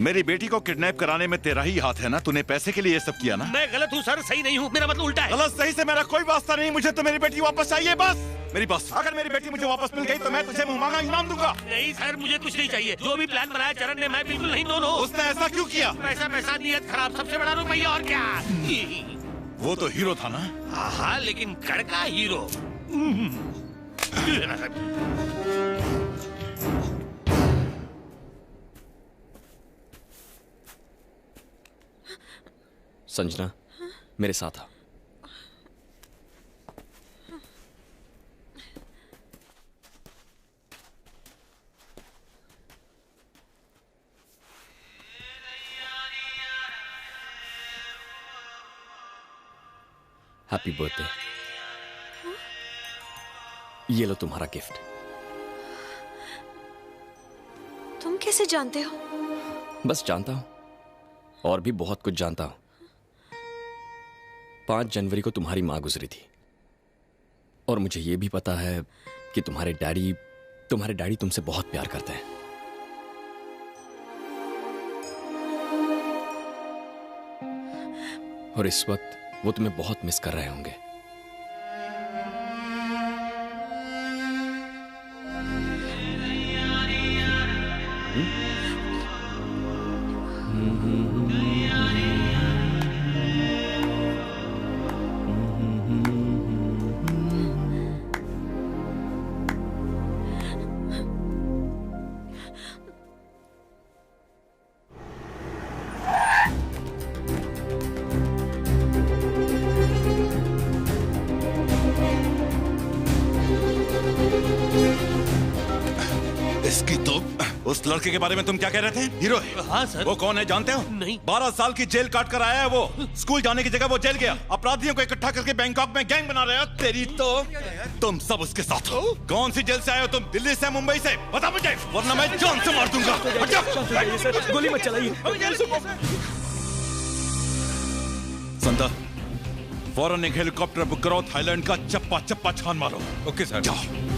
मेरी बेटी को किडनैप कराने में तेरा ही हाथ है ना? तूने पैसे के लिए ये सब किया ना? मैं गलत हूँ सर, सही नहीं हूँ। मेरा मतलब उल्टा है। गलत सही से मेरा कोई वास्ता नहीं। मुझे तो मेरी बेटी वापस चाहिए, बस मेरी बस। अगर मेरी बेटी मुझे वापस मिल गई तो मैं तुझे मुंह मांगा इनाम दूंगा। नहीं सर, मुझे कुछ नहीं चाहिए। जो भी प्लान बनाया चरण ने, मैं बिल्कुल नहीं। दोनों। उसने ऐसा क्यों किया? पैसा नियत खराब, सबसे बड़ा रुपया और क्या। वो तो हीरो था ना? हाँ, लेकिन कड़का हीरो। संजना, मेरे साथ आ। Happy birthday. ये लो तुम्हारा गिफ्ट। तुम कैसे जानते हो? बस जानता हूं, और भी बहुत कुछ जानता हूं। 5 जनवरी को तुम्हारी मां गुजरी थी, और मुझे यह भी पता है कि तुम्हारे डैडी तुमसे बहुत प्यार करते हैं। और इस वक्त वो तुम्हें बहुत मिस कर रहे होंगे। उस लड़के के बारे में तुम क्या कह रहे थे? हीरो है? हाँ सर। वो कौन है जानते हो? नहीं। 12 साल की जेल काट कर आया है वो। स्कूल जाने की जगह वो जेल गया। अपराधियों को इकट्ठा करके बैंकॉक में गैंग बना रहे हो। तेरी तो तुम सब उसके साथ हो। कौन सी जेल से आए हो तुम? दिल्ली से, मुंबई से? बता मुझे, वरना मैं जान से मार दूंगा। गोली मत चलाइए। संता, फौरन एक हेलीकॉप्टर बुक करो, थाईलैंड का चप्पा चप्पा छान मारो। Okay sir. जाओ।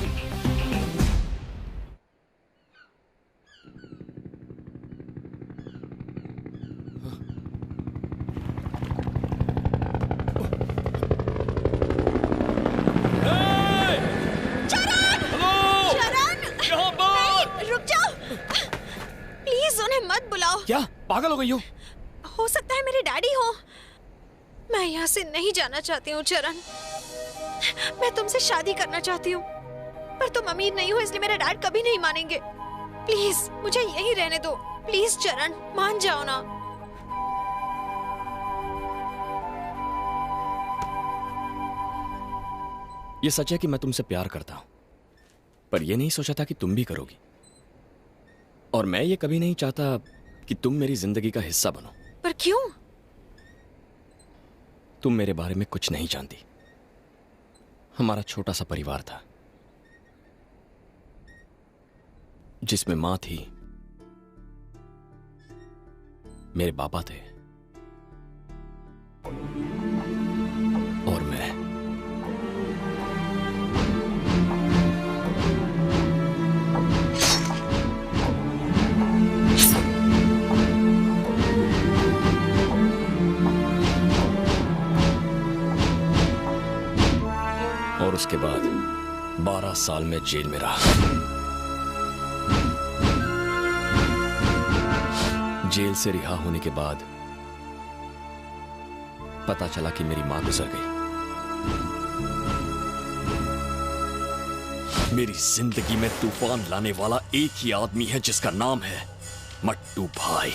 मत बुलाओ। क्या पागल हो गई हो सकता है मेरे डैडी हो। मैं यहाँ से नहीं जाना चाहती हूँ चरण। मैं तुमसे शादी करना चाहती हूँ, पर तुम अमीर नहीं हो इसलिए मेरे डैड कभी नहीं मानेंगे। प्लीज मुझे यहीं रहने दो। प्लीज चरण, मान जाओ ना। ये सच है कि मैं तुमसे प्यार करता हूं, पर यह नहीं सोचा था कि तुम भी करोगी। और मैं ये कभी नहीं चाहता कि तुम मेरी जिंदगी का हिस्सा बनो। पर क्यों? तुम मेरे बारे में कुछ नहीं जानती। हमारा छोटा सा परिवार था जिसमें मां थी, मेरे पापा थे और मैं। और उसके बाद 12 साल में जेल में रहा। जेल से रिहा होने के बाद पता चला कि मेरी मां गुजर गई। मेरी जिंदगी में तूफान लाने वाला एक ही आदमी है जिसका नाम है मट्टू भाई।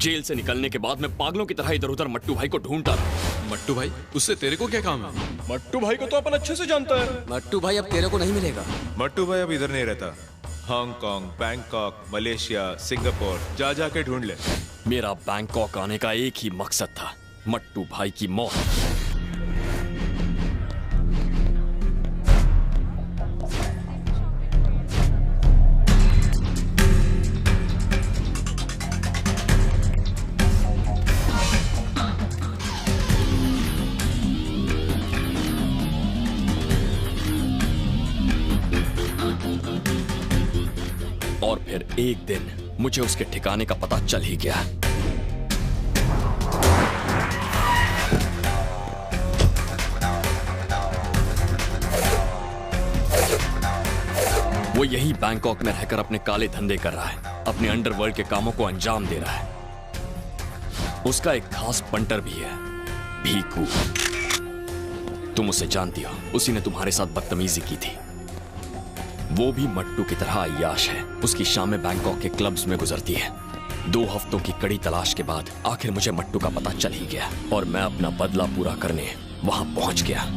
जेल से निकलने के बाद मैं पागलों की तरह इधर उधर मट्टू भाई को ढूंढता रहा। मट्टू भाई, उससे तेरे को क्या काम है? मट्टू भाई को तो अपन अच्छे से जानता है। मट्टू भाई अब तेरे को नहीं मिलेगा। मट्टू भाई अब इधर नहीं रहता। हांगकांग, बैंकॉक, मलेशिया, सिंगापुर जा जाके ढूंढ ले। मेरा बैंकॉक आने का एक ही मकसद था, मट्टू भाई की मौत। और फिर एक दिन मुझे उसके ठिकाने का पता चल ही गया। वो यही बैंकॉक में रहकर अपने काले धंधे कर रहा है, अपने अंडरवर्ल्ड के कामों को अंजाम दे रहा है। उसका एक खास पंटर भी है, भीकू। तुम उसे जानती हो, उसी ने तुम्हारे साथ बदतमीजी की थी। वो भी मट्टू की तरह अय्याश है। उसकी शामें बैंकॉक के क्लब्स में गुजरती है। 2 हफ्तों की कड़ी तलाश के बाद आखिर मुझे मट्टू का पता चल ही गया और मैं अपना बदला पूरा करने वहां पहुंच गया।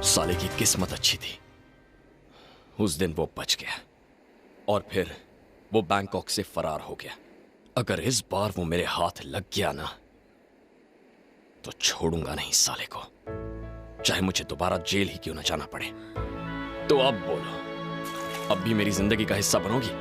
साले की किस्मत अच्छी थी, उस दिन वो बच गया और फिर वो बैंकॉक से फरार हो गया। अगर इस बार वो मेरे हाथ लग गया ना तो छोड़ूंगा नहीं साले को, चाहे मुझे दोबारा जेल ही क्यों न जाना पड़े। तो अब बोलो, अब भी मेरी जिंदगी का हिस्सा बनोगी?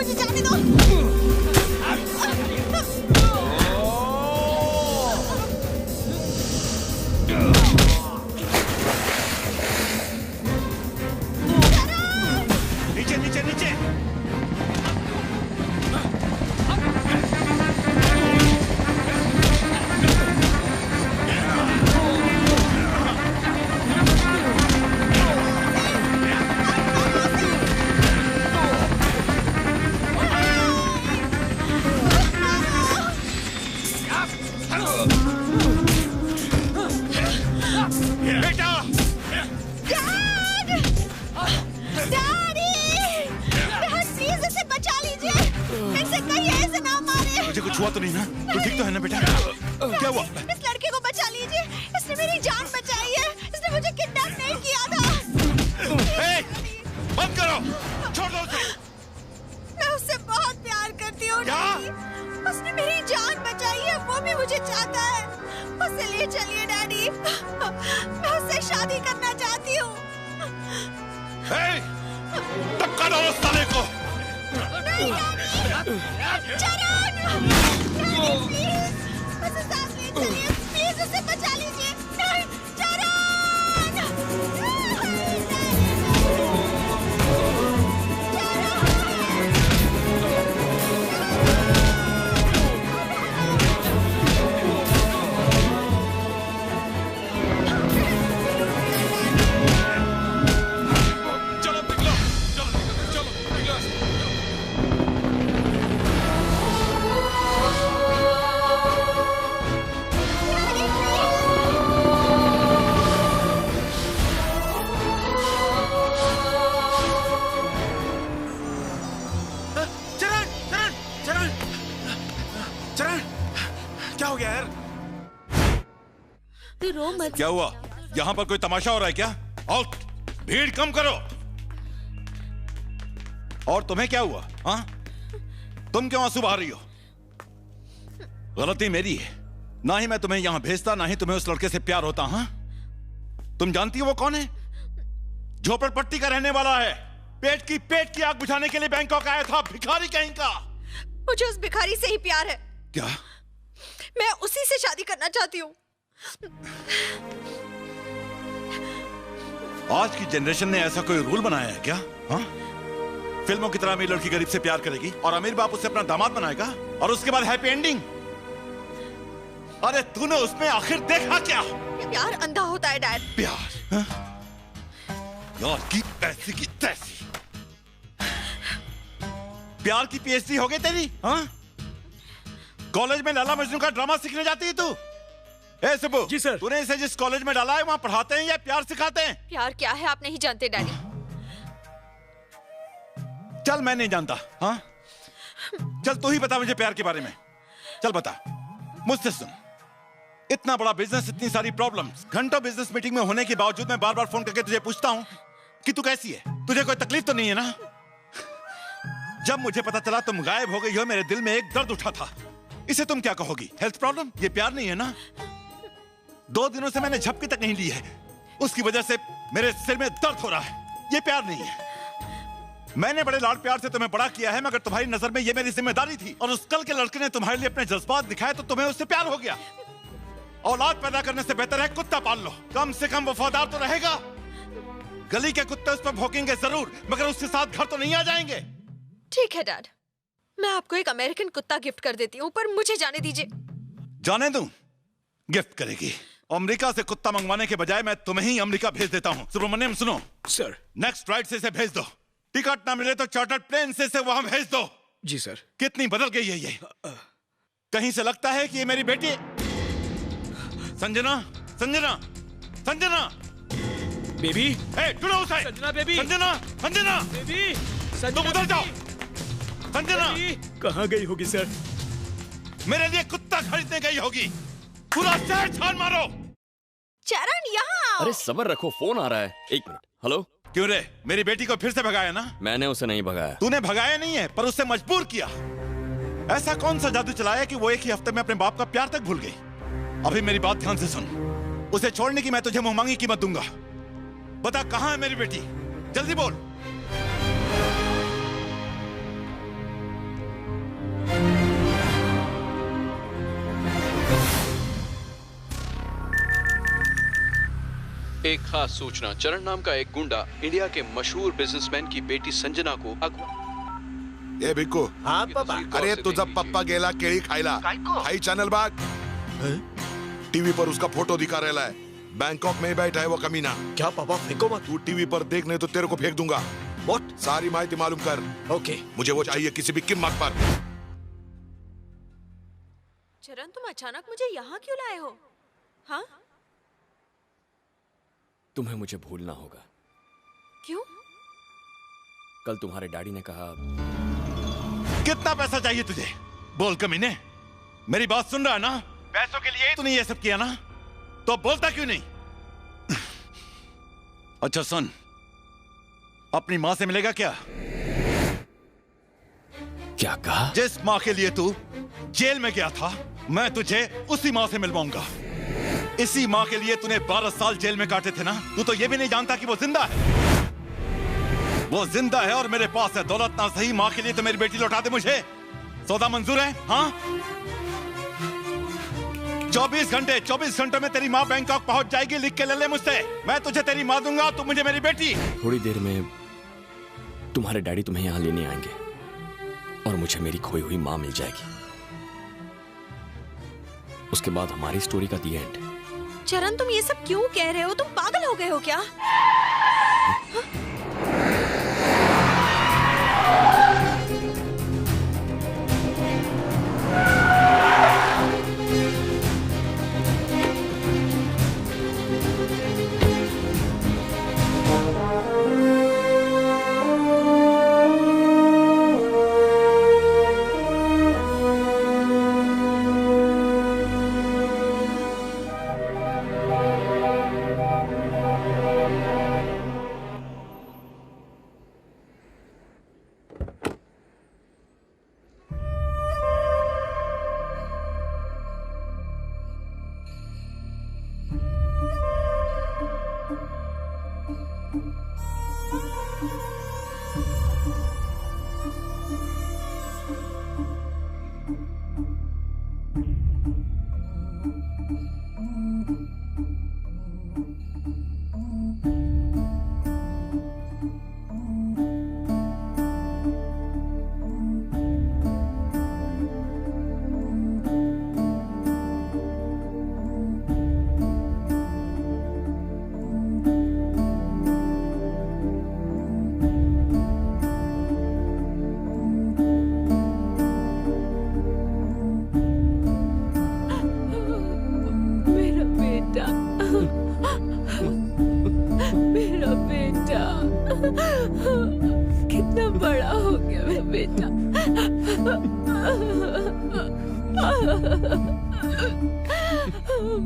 मुझे जाने दो। नीचे नीचे नीचे। बेटा प्लीज इसे बचा लीजिए, इसे कहीं ऐसे ना मारे। मुझे कुछ हुआ तो नहीं ना? तू ठीक तो है ना बेटा? क्या हुआ? इस लड़के को बचा लीजिए, इसने मेरी जान बचाई है, इसने मुझे किडनैप नहीं किया था। बंद करो, छोड़ दो उसे। मैं उससे बहुत प्यार करती हूँ डैडी, उसने मेरी जान बचाई है, वो भी मुझे चाहता है। उसे ले चलिए डैडी, मैं उससे शादी करना चाहती हूँ। धक्का दो उस साले को। नहीं डैडी, चरण, डैडी प्लीज, उसे साथ ले चलिए, प्लीज उसे बचा लीजिए। नहीं, चरण। क्या हो गया यार? तू रो मत। क्या हुआ? यहाँ पर कोई तमाशा हो रहा है क्या? आउट! भीड़ कम करो। और तुम्हें क्या हुआ? हाँ? तुम क्यों आंसू बहा रही हो? गलती मेरी है। ना ही मैं तुम्हें यहाँ भेजता, ना ही तुम्हें उस लड़के से प्यार होता। हाँ? तुम जानती हो वो कौन है? झोपड़पट्टी का रहने वाला है। पेट की आग बुझाने के लिए बैंकॉक आया था। भिखारी कहीं का। मुझे उस भिखारी से ही प्यार है। क्या? मैं उसी से शादी करना चाहती हूँ। आज की जनरेशन ने ऐसा कोई रूल बनाया है क्या? हाँ? फिल्मों की तरह अमीर लड़की गरीब से प्यार करेगी और अमीर बाप उसे अपना दामाद बनाएगा और उसके बाद हैप्पी एंडिंग। अरे तूने उसमें आखिर देखा क्या? प्यार अंधा होता है डैड। प्यार? हाँ? यार की पैसे की तैसी। प्यार की पीएचडी हो गई तेरी? हाँ? कॉलेज में लाला मजनू का ड्रामा सीखने जाती है तू? सुबु जी सर, तूने इसे जिस कॉलेज में डाला है वहां पढ़ाते हैं या प्यार सिखाते हैं? प्यार क्या है आप नहीं जानते डैडी। चल मैं नहीं जानता। हाँ? चल तू ही बता मुझे प्यार के बारे में। चल बता, मुझसे सुन। इतना बड़ा बिजनेस, इतनी सारी प्रॉब्लम्स, घंटों बिजनेस मीटिंग में होने के बावजूद मैं बार बार फोन करके तुझे पूछता हूँ कि तू कैसी है, तुझे कोई तकलीफ तो नहीं है ना? जब मुझे पता चला तुम गायब हो गई हो, मेरे दिल में एक दर्द उठा था। इसे तुम क्या कहोगी? Health problem? ये प्यार नहीं है ना? 2 दिनों से मैंने झपकी तक नहीं ली है, उसकी वजह से मेरे सिर में दर्द हो रहा है। ये प्यार नहीं है। मैंने बड़े लाड प्यार से तुम्हें बड़ा किया है, मगर तुम्हारी नजर में ये मेरी जिम्मेदारी थी। और उस कल के लड़के ने तुम्हारे लिए अपने जज्बात दिखाए तो तुम्हें उससे प्यार हो गया। औलाद पैदा करने से बेहतर है कुत्ता पाल लो, कम से कम वफादार तो रहेगा। गली के कुत्ते उस पर भौंकेंगे जरूर, मगर उसके साथ घर तो नहीं आ जाएंगे। ठीक है डैड, मैं आपको एक अमेरिकन कुत्ता गिफ्ट कर देती हूँ, पर मुझे जाने दीजिए। जाने दूं? गिफ्ट करेगी? अमेरिका से कुत्ता मंगवाने के बजाय मैं तुम्हें ही अमेरिका भेज देता हूँ। सुब्रमण्यम सुनो सर, नेक्स्ट फ्लाइट से इसे भेज दो। टिकट ना मिले तो चार्टर्ड प्लेन से इसे वहां भेज दो। जी सर। कितनी बदल गई है ये। कहीं से लगता है कि ये मेरी बेटी। संजना, संजना, संजना बेबी। ढूंढो उसे। संजना बेबी। संजना, संजना बेबी। तुम उधर जाओ। संजना कहाँ गई होगी सर? मेरे लिए कुत्ता खरीदने गई होगी। पूरा शहर छान मारो। चरण यहाँ। अरे सबर रखो, फोन आ रहा है। 1 मिनट। हेलो। क्यों रे, मेरी बेटी को फिर से भगाया ना? मैंने उसे नहीं भगाया। तूने भगाया नहीं है, पर उससे मजबूर किया। ऐसा कौन सा जादू चलाया कि वो एक ही हफ्ते में अपने बाप का प्यार तक भूल गई? अभी मेरी बात ध्यान से सुन। उसे छोड़ने की मैं तुझे मुंहमांगी कीमत दूंगा। बता कहाँ है मेरी बेटी, जल्दी बोल। एक खास सूचना, चरण नाम का एक गुंडा इंडिया के मशहूर बिजनेसमैन की बेटी संजना को ए भिक्कू. हाँ पापा. अरे तुझा पप्पा गेला केळी खायला. हाई चॅनल बाग. टीवी पर उसका फोटो दिखा रहा है. बैंकॉक में बैठा है वो कमीना. क्या पापा फेंको मत. तू टीवी पर देख नहीं तो तेरे को फेंक दूंगा. What? सारी माहिती मालूम कर. ओके. मुझे वो चाहिए किसी भी कीमत पर. चरण, तुम अचानक मुझे यहाँ क्यों लाए हो? हाँ? तुम्हें मुझे भूलना होगा. क्यों? कल तुम्हारे डैडी ने कहा. कितना पैसा चाहिए तुझे? बोल कमीने. मेरी बात सुन रहा है ना? पैसों के लिए तूने ये सब किया ना? तो बोलता क्यों नहीं? अच्छा सुन, अपनी मां से मिलेगा क्या? क्या कहा? जिस मां के लिए तू जेल में गया था, मैं तुझे उसी मां से मिलवाऊंगा. इसी मां के लिए तूने 12 साल जेल में काटे थे ना? तू तो ये भी नहीं जानता कि वो जिंदा है. वो जिंदा है और मेरे पास है. दौलत ना सही, मां के लिए तो मेरी बेटी लौटा दे मुझे. सौदा मंजूर है? हाँ? 24 घंटों में तेरी माँ बैंकॉक पहुंच जाएगी. लिख के ले ले मुझसे. मैं तुझे तेरी माँ दूंगा, तू मुझे मेरी बेटी. थोड़ी देर में तुम्हारे डैडी तुम्हें यहाँ लेने आएंगे और मुझे मेरी खोई हुई माँ मिल जाएगी. उसके बाद हमारी स्टोरी का दी एंड. चरण, तुम ये सब क्यों कह रहे हो? तुम पागल हो गए हो क्या? कितना बड़ा हो गया मेरा बेटा।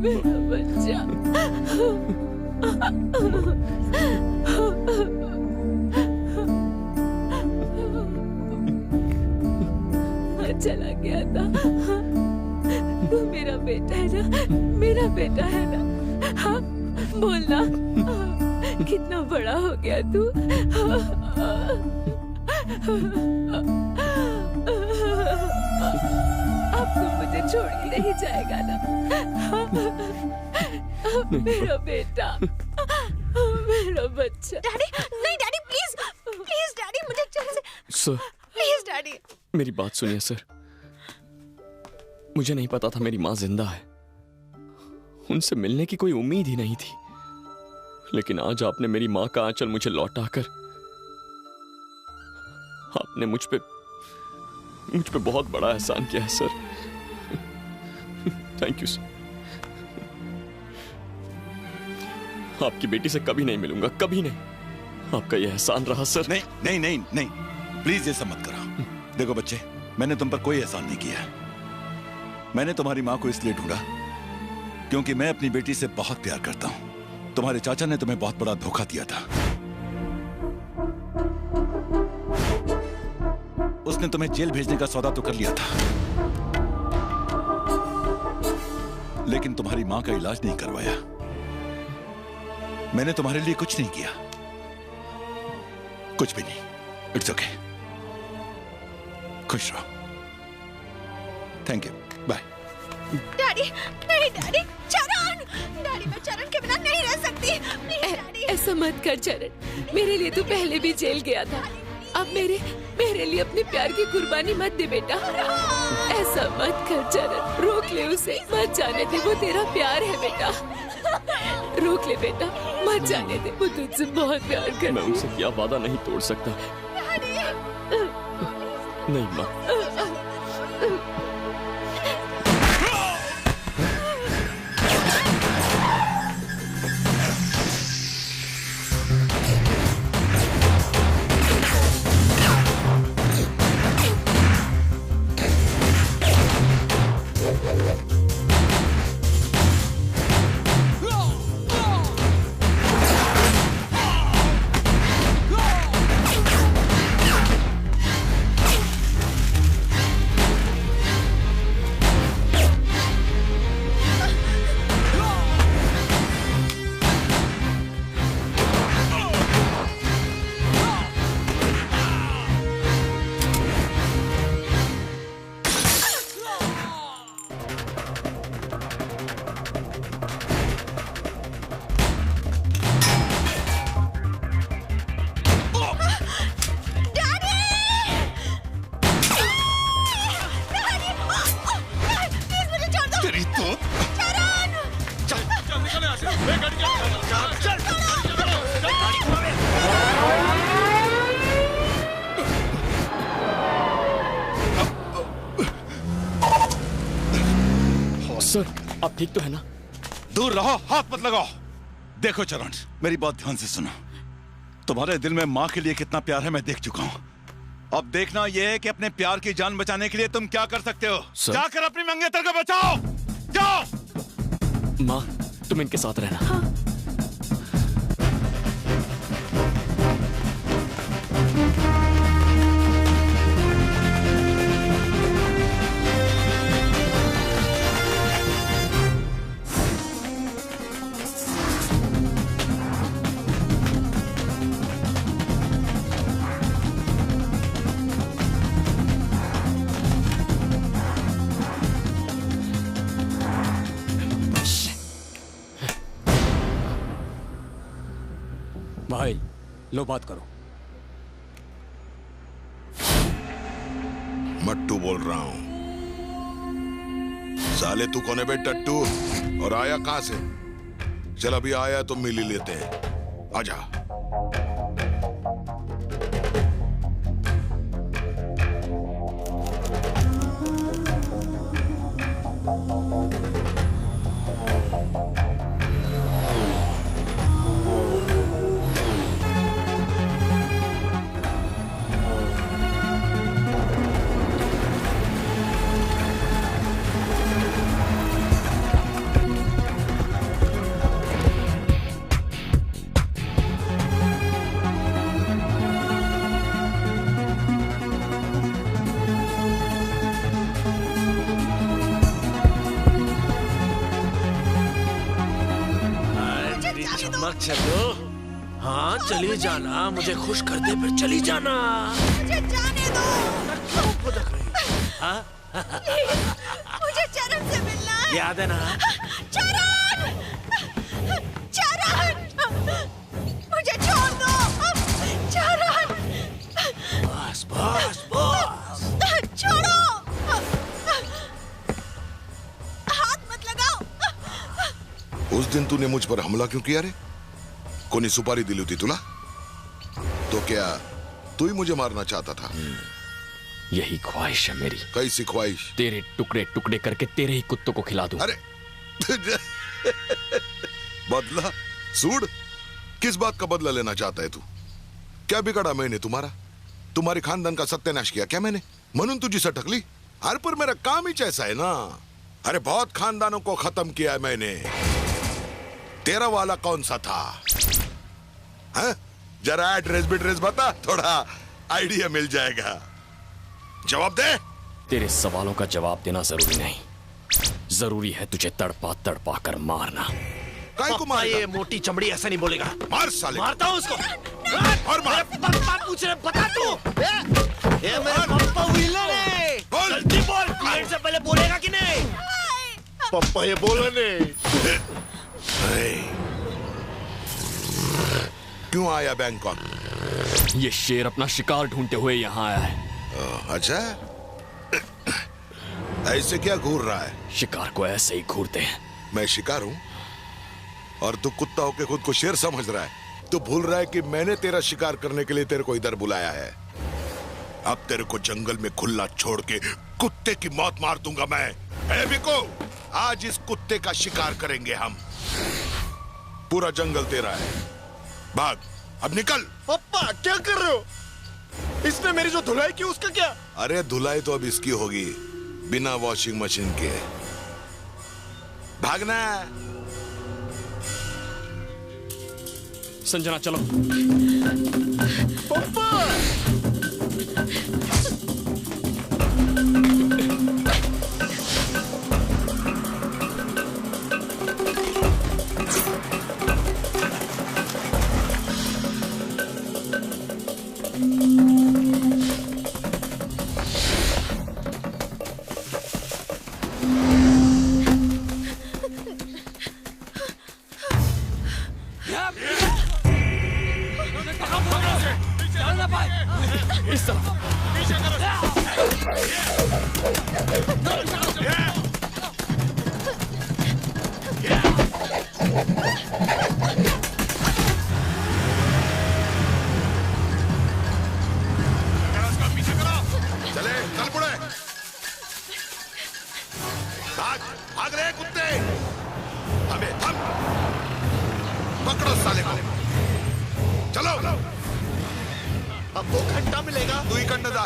मेरा बच्चा। चला गया था। तू मेरा बेटा है ना, मेरा बेटा है ना। हाँ बोलना, कितना बड़ा हो गया तू। अब तू मुझे छोड़ के नहीं जाएगा ना। मेरा बेटा, मेरा बच्चा। डैडी, नहीं डैडी, प्लीज प्लीज डैडी, मुझे जल्द से सर, प्लीज डैडी। मेरी बात सुनिए सर। मुझे नहीं पता था मेरी माँ जिंदा है। उनसे मिलने की कोई उम्मीद ही नहीं थी। लेकिन आज आपने मेरी माँ का आंचल मुझे लौटाकर आपने मुझ पे बहुत बड़ा एहसान किया है सर। Thank you sir. आपकी बेटी से कभी नहीं मिलूंगा, कभी नहीं। आपका यह एहसान रहा सर। नहीं नहीं नहीं नहीं, प्लीज ये सब मत करो। देखो बच्चे, मैंने तुम पर कोई एहसान नहीं किया। मैंने तुम्हारी माँ को इसलिए ढूंढा क्योंकि मैं अपनी बेटी से बहुत प्यार करता हूँ। तुम्हारे चाचा ने तुम्हें बहुत बड़ा धोखा दिया था। उसने तुम्हें जेल भेजने का सौदा तो कर लिया था, लेकिन तुम्हारी मां का इलाज नहीं करवाया। मैंने तुम्हारे लिए कुछ नहीं किया, कुछ भी नहीं। इट्स ओके, खुश रहो। Thank you, bye. डैडी, नहीं डैडी, चरण। डैडी मैं चरण के बिना नहीं रह सकती। Please daddy. ऐसा मत कर चरण, मेरे लिए तू पहले भी जेल गया था। अब मेरे लिए अपने प्यार की कुर्बानी मत दे बेटा। ऐसा मत कर चरण, रोक ले उसे, मत जाने दे, वो तेरा प्यार है बेटा। रोक ले बेटा, मत जाने दे, वो तुझसे बहुत प्यार करती है। मैं उनसे क्या वादा नहीं तोड़ सकता। नहीं माँ। सर, आप ठीक तो है ना? दूर रहो, हाथ मत लगाओ। देखो चरण, मेरी बात ध्यान से सुनो। तुम्हारे दिल में माँ के लिए कितना प्यार है मैं देख चुका हूँ। अब देखना यह है कि अपने प्यार की जान बचाने के लिए तुम क्या कर सकते हो। जाकर अपनी मंगेतर को बचाओ, जाओ। माँ, तुम इनके साथ रहना। हाँ। भाई लो बात करो। मट्टू बोल रहा हूं। साले तू कौन है बे टट्टू? और आया कहां से? चल अभी आया तो मिल ही लेते हैं, आजा। चलो, हाँ चली जाना, मुझे खुश कर दे फिर चली जाना। मुझे जाने दो। क्यों भुदक रही? हाँ? मुझे चरण से मिलना है। याद है ना? चरण! चरण! मुझे छोड़ दो। चरण! बस बस बस। छोड़ो। हाथ मत लगाओ। उस दिन तूने मुझ पर हमला क्यों किया रे? कोनी सुपारी दिली थी तुला? तो क्या तू ही मुझे मारना चाहता था? यही ख्वाहिश है मेरी। कैसी ख्वाहिश? तेरे टुकड़े टुकड़े करके तेरे ही कुत्तों को खिला दूं। अरे बदला? सूड? किस बात का बदला लेना चाहता है तू? क्या बिगाड़ा मैंने तुम्हारा? तुम्हारी खानदान का सत्यानाश किया क्या मैंने? म्हणून तुझी सटकली? अरे पर मेरा काम ही ऐसा है ना। अरे बहुत खानदानों को खत्म किया है मैंने। तेरा वाला कौन सा था? हाँ? जरा एड्रेस बिड्रेस बता, थोड़ा आइडिया मिल जाएगा। जवाब दे। तेरे सवालों का जवाब देना जरूरी नहीं, जरूरी है तुझे तड़पा तड़पा कर मारना। काय को मारेगा? ये मोटी चमड़ी ऐसा नहीं बोलेगा। मार साले। मारता हूँ उसको। और मार। पप्पा पूछ रहे, बता तू। ये मेरे पप्पा विलन है। जल्दी बोल। क्लाइंट से पहले बोलेगा कि नहीं? पप्पा ये बोला नहीं। क्यों आया बैंकॉक? ये शेर अपना शिकार ढूंढते हुए यहाँ आया है। अच्छा, ऐसे क्या घूर रहा है? शिकार को ऐसे ही घूरते हैं। मैं शिकार हूँ और तू कुत्ता होके खुद को शेर समझ रहा है। तू भूल रहा है कि मैंने तेरा शिकार करने के लिए तेरे को इधर बुलाया है। अब तेरे को जंगल में खुला छोड़ के कुत्ते की मौत मार दूंगा मैं। ए बिको, आज इस कुत्ते का शिकार करेंगे हम। पूरा जंगल तेरा है, भाग, अब निकल। पापा क्या कर रहे हो? इसने मेरी जो धुलाई की उसका क्या? अरे धुलाई तो अब इसकी होगी, बिना वॉशिंग मशीन के। भागना। संजना चलो। पापा इस तरफ। चले, चल पड़े। भाग, भाग रहे कुत्ते। हमें थम, पकड़ो साले को। चलो। अब 2 घंटा मिलेगा। 2 ही घंटा था।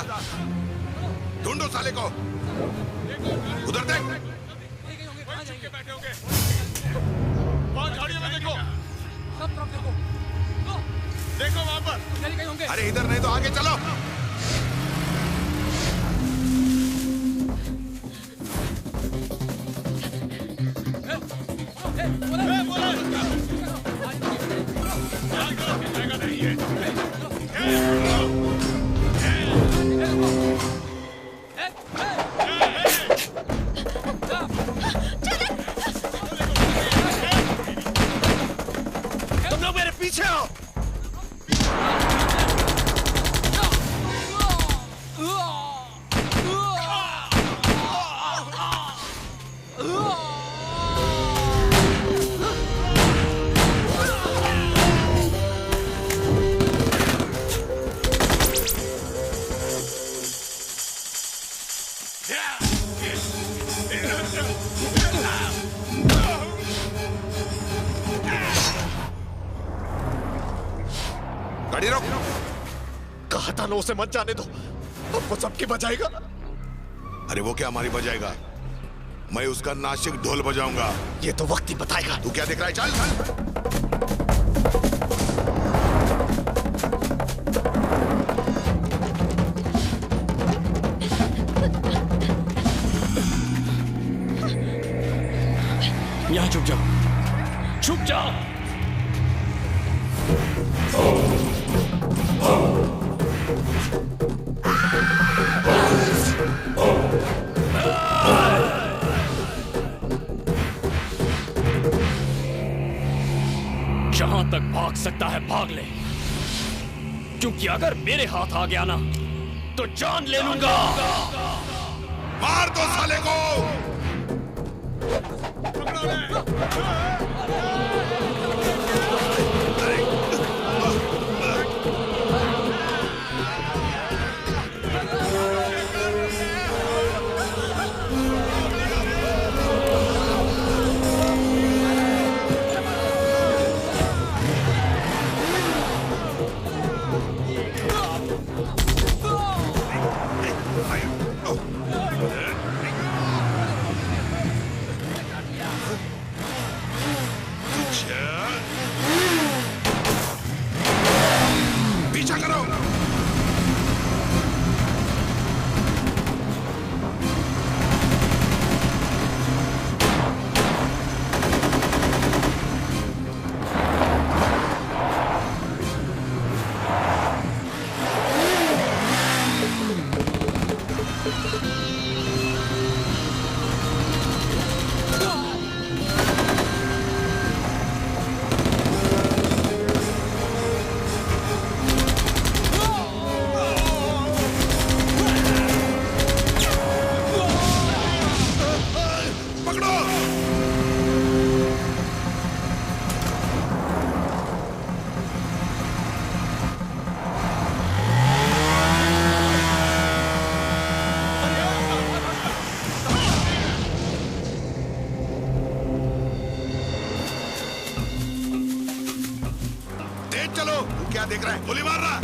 ढूंढो साले को। उधर देख। देखो वहां पर। अरे इधर नहीं तो आगे चलो। तुम लोग मेरे पीछे आओ। गाड़ी रोक। कहा था ना उसे मत जाने दो, अब वो सबकी बजाएगा। अरे वो क्या हमारी बजाएगा? मैं उसका नासिक ढोल बजाऊंगा। ये तो वक्त ही बताएगा। तू क्या देख रहा है? चल चल। यहाँ छुप जाओ, छुप जाओ। जहां तक भाग सकता है भाग ले, क्योंकि अगर मेरे हाथ आ गया ना तो जान ले लूंगा। मार दो साले को। पीछा करो। क्या देख रहा है? गोली मार रहा।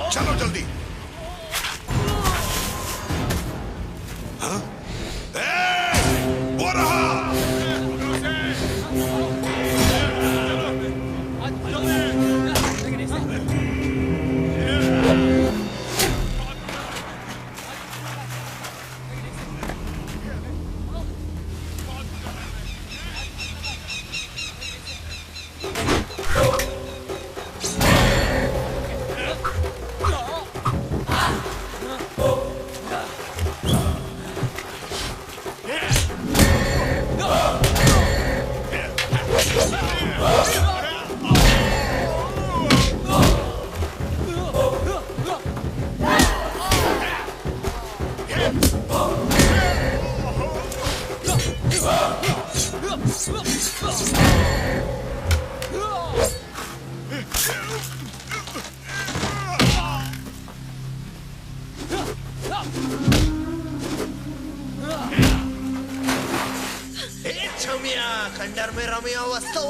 चलो जल्दी। हाँ? वो रहा। खंडर में रमिया वस्तु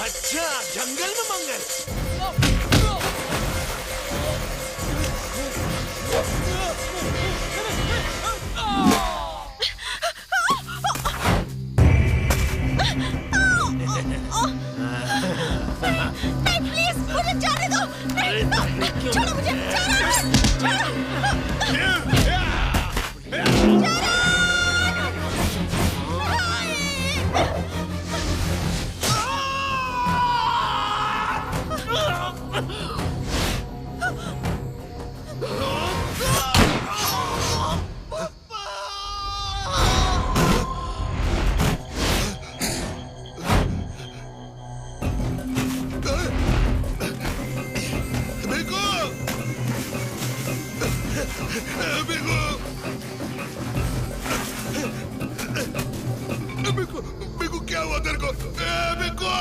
अच्छा जंगल में मंगल प्लीज मुझे जाने दो। छोड़ो मुझे। क्या हुआ तेरे को? बिको!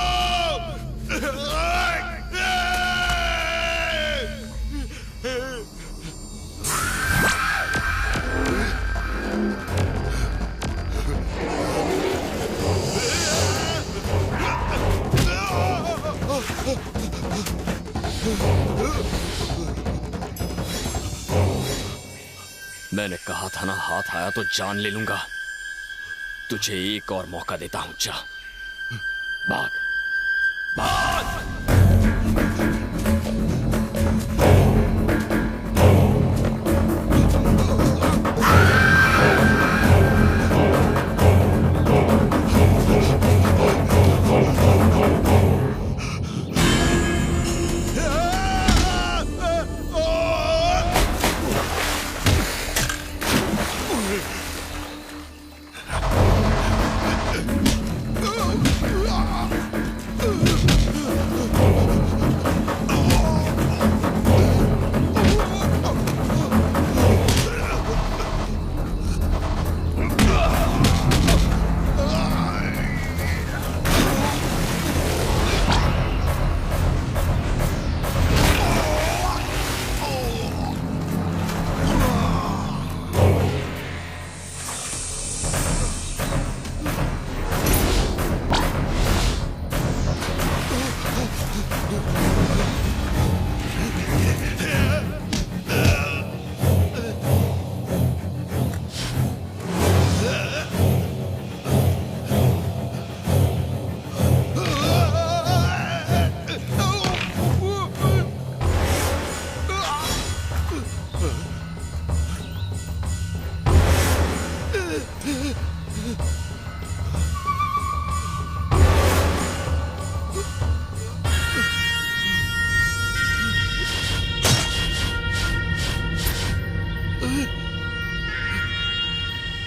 मैंने कहा था ना, हाथ आया तो जान ले लूंगा। तुझे एक और मौका देता हूं, जा भाग भाग।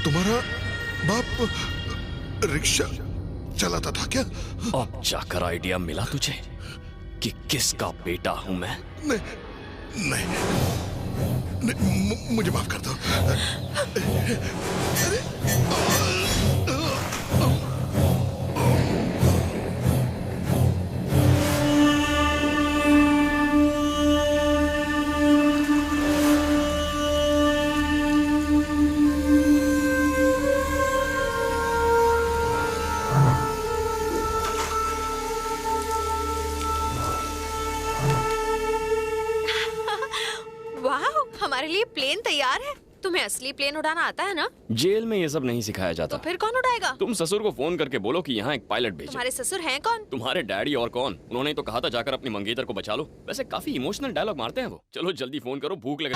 तुम्हारा बाप रिक्शा चलाता था क्या? अब जाकर आइडिया मिला तुझे कि किसका बेटा हूं मैं? नहीं, मुझे माफ कर दो। हमारे लिए प्लेन तैयार है। तुम्हें असली प्लेन उड़ाना आता है ना? जेल में ये सब नहीं सिखाया जाता। तो फिर कौन उड़ाएगा? तुम ससुर को फोन करके बोलो कि यहाँ एक पायलट भेजे। तुम्हारे ससुर हैं कौन? तुम्हारे डैडी और कौन? उन्होंने ही तो कहा था जाकर अपनी मंगेतर को बचा लो। वैसे काफी इमोशनल डायलॉग मारते हैं वो। चलो जल्दी फोन करो, भूख लगे।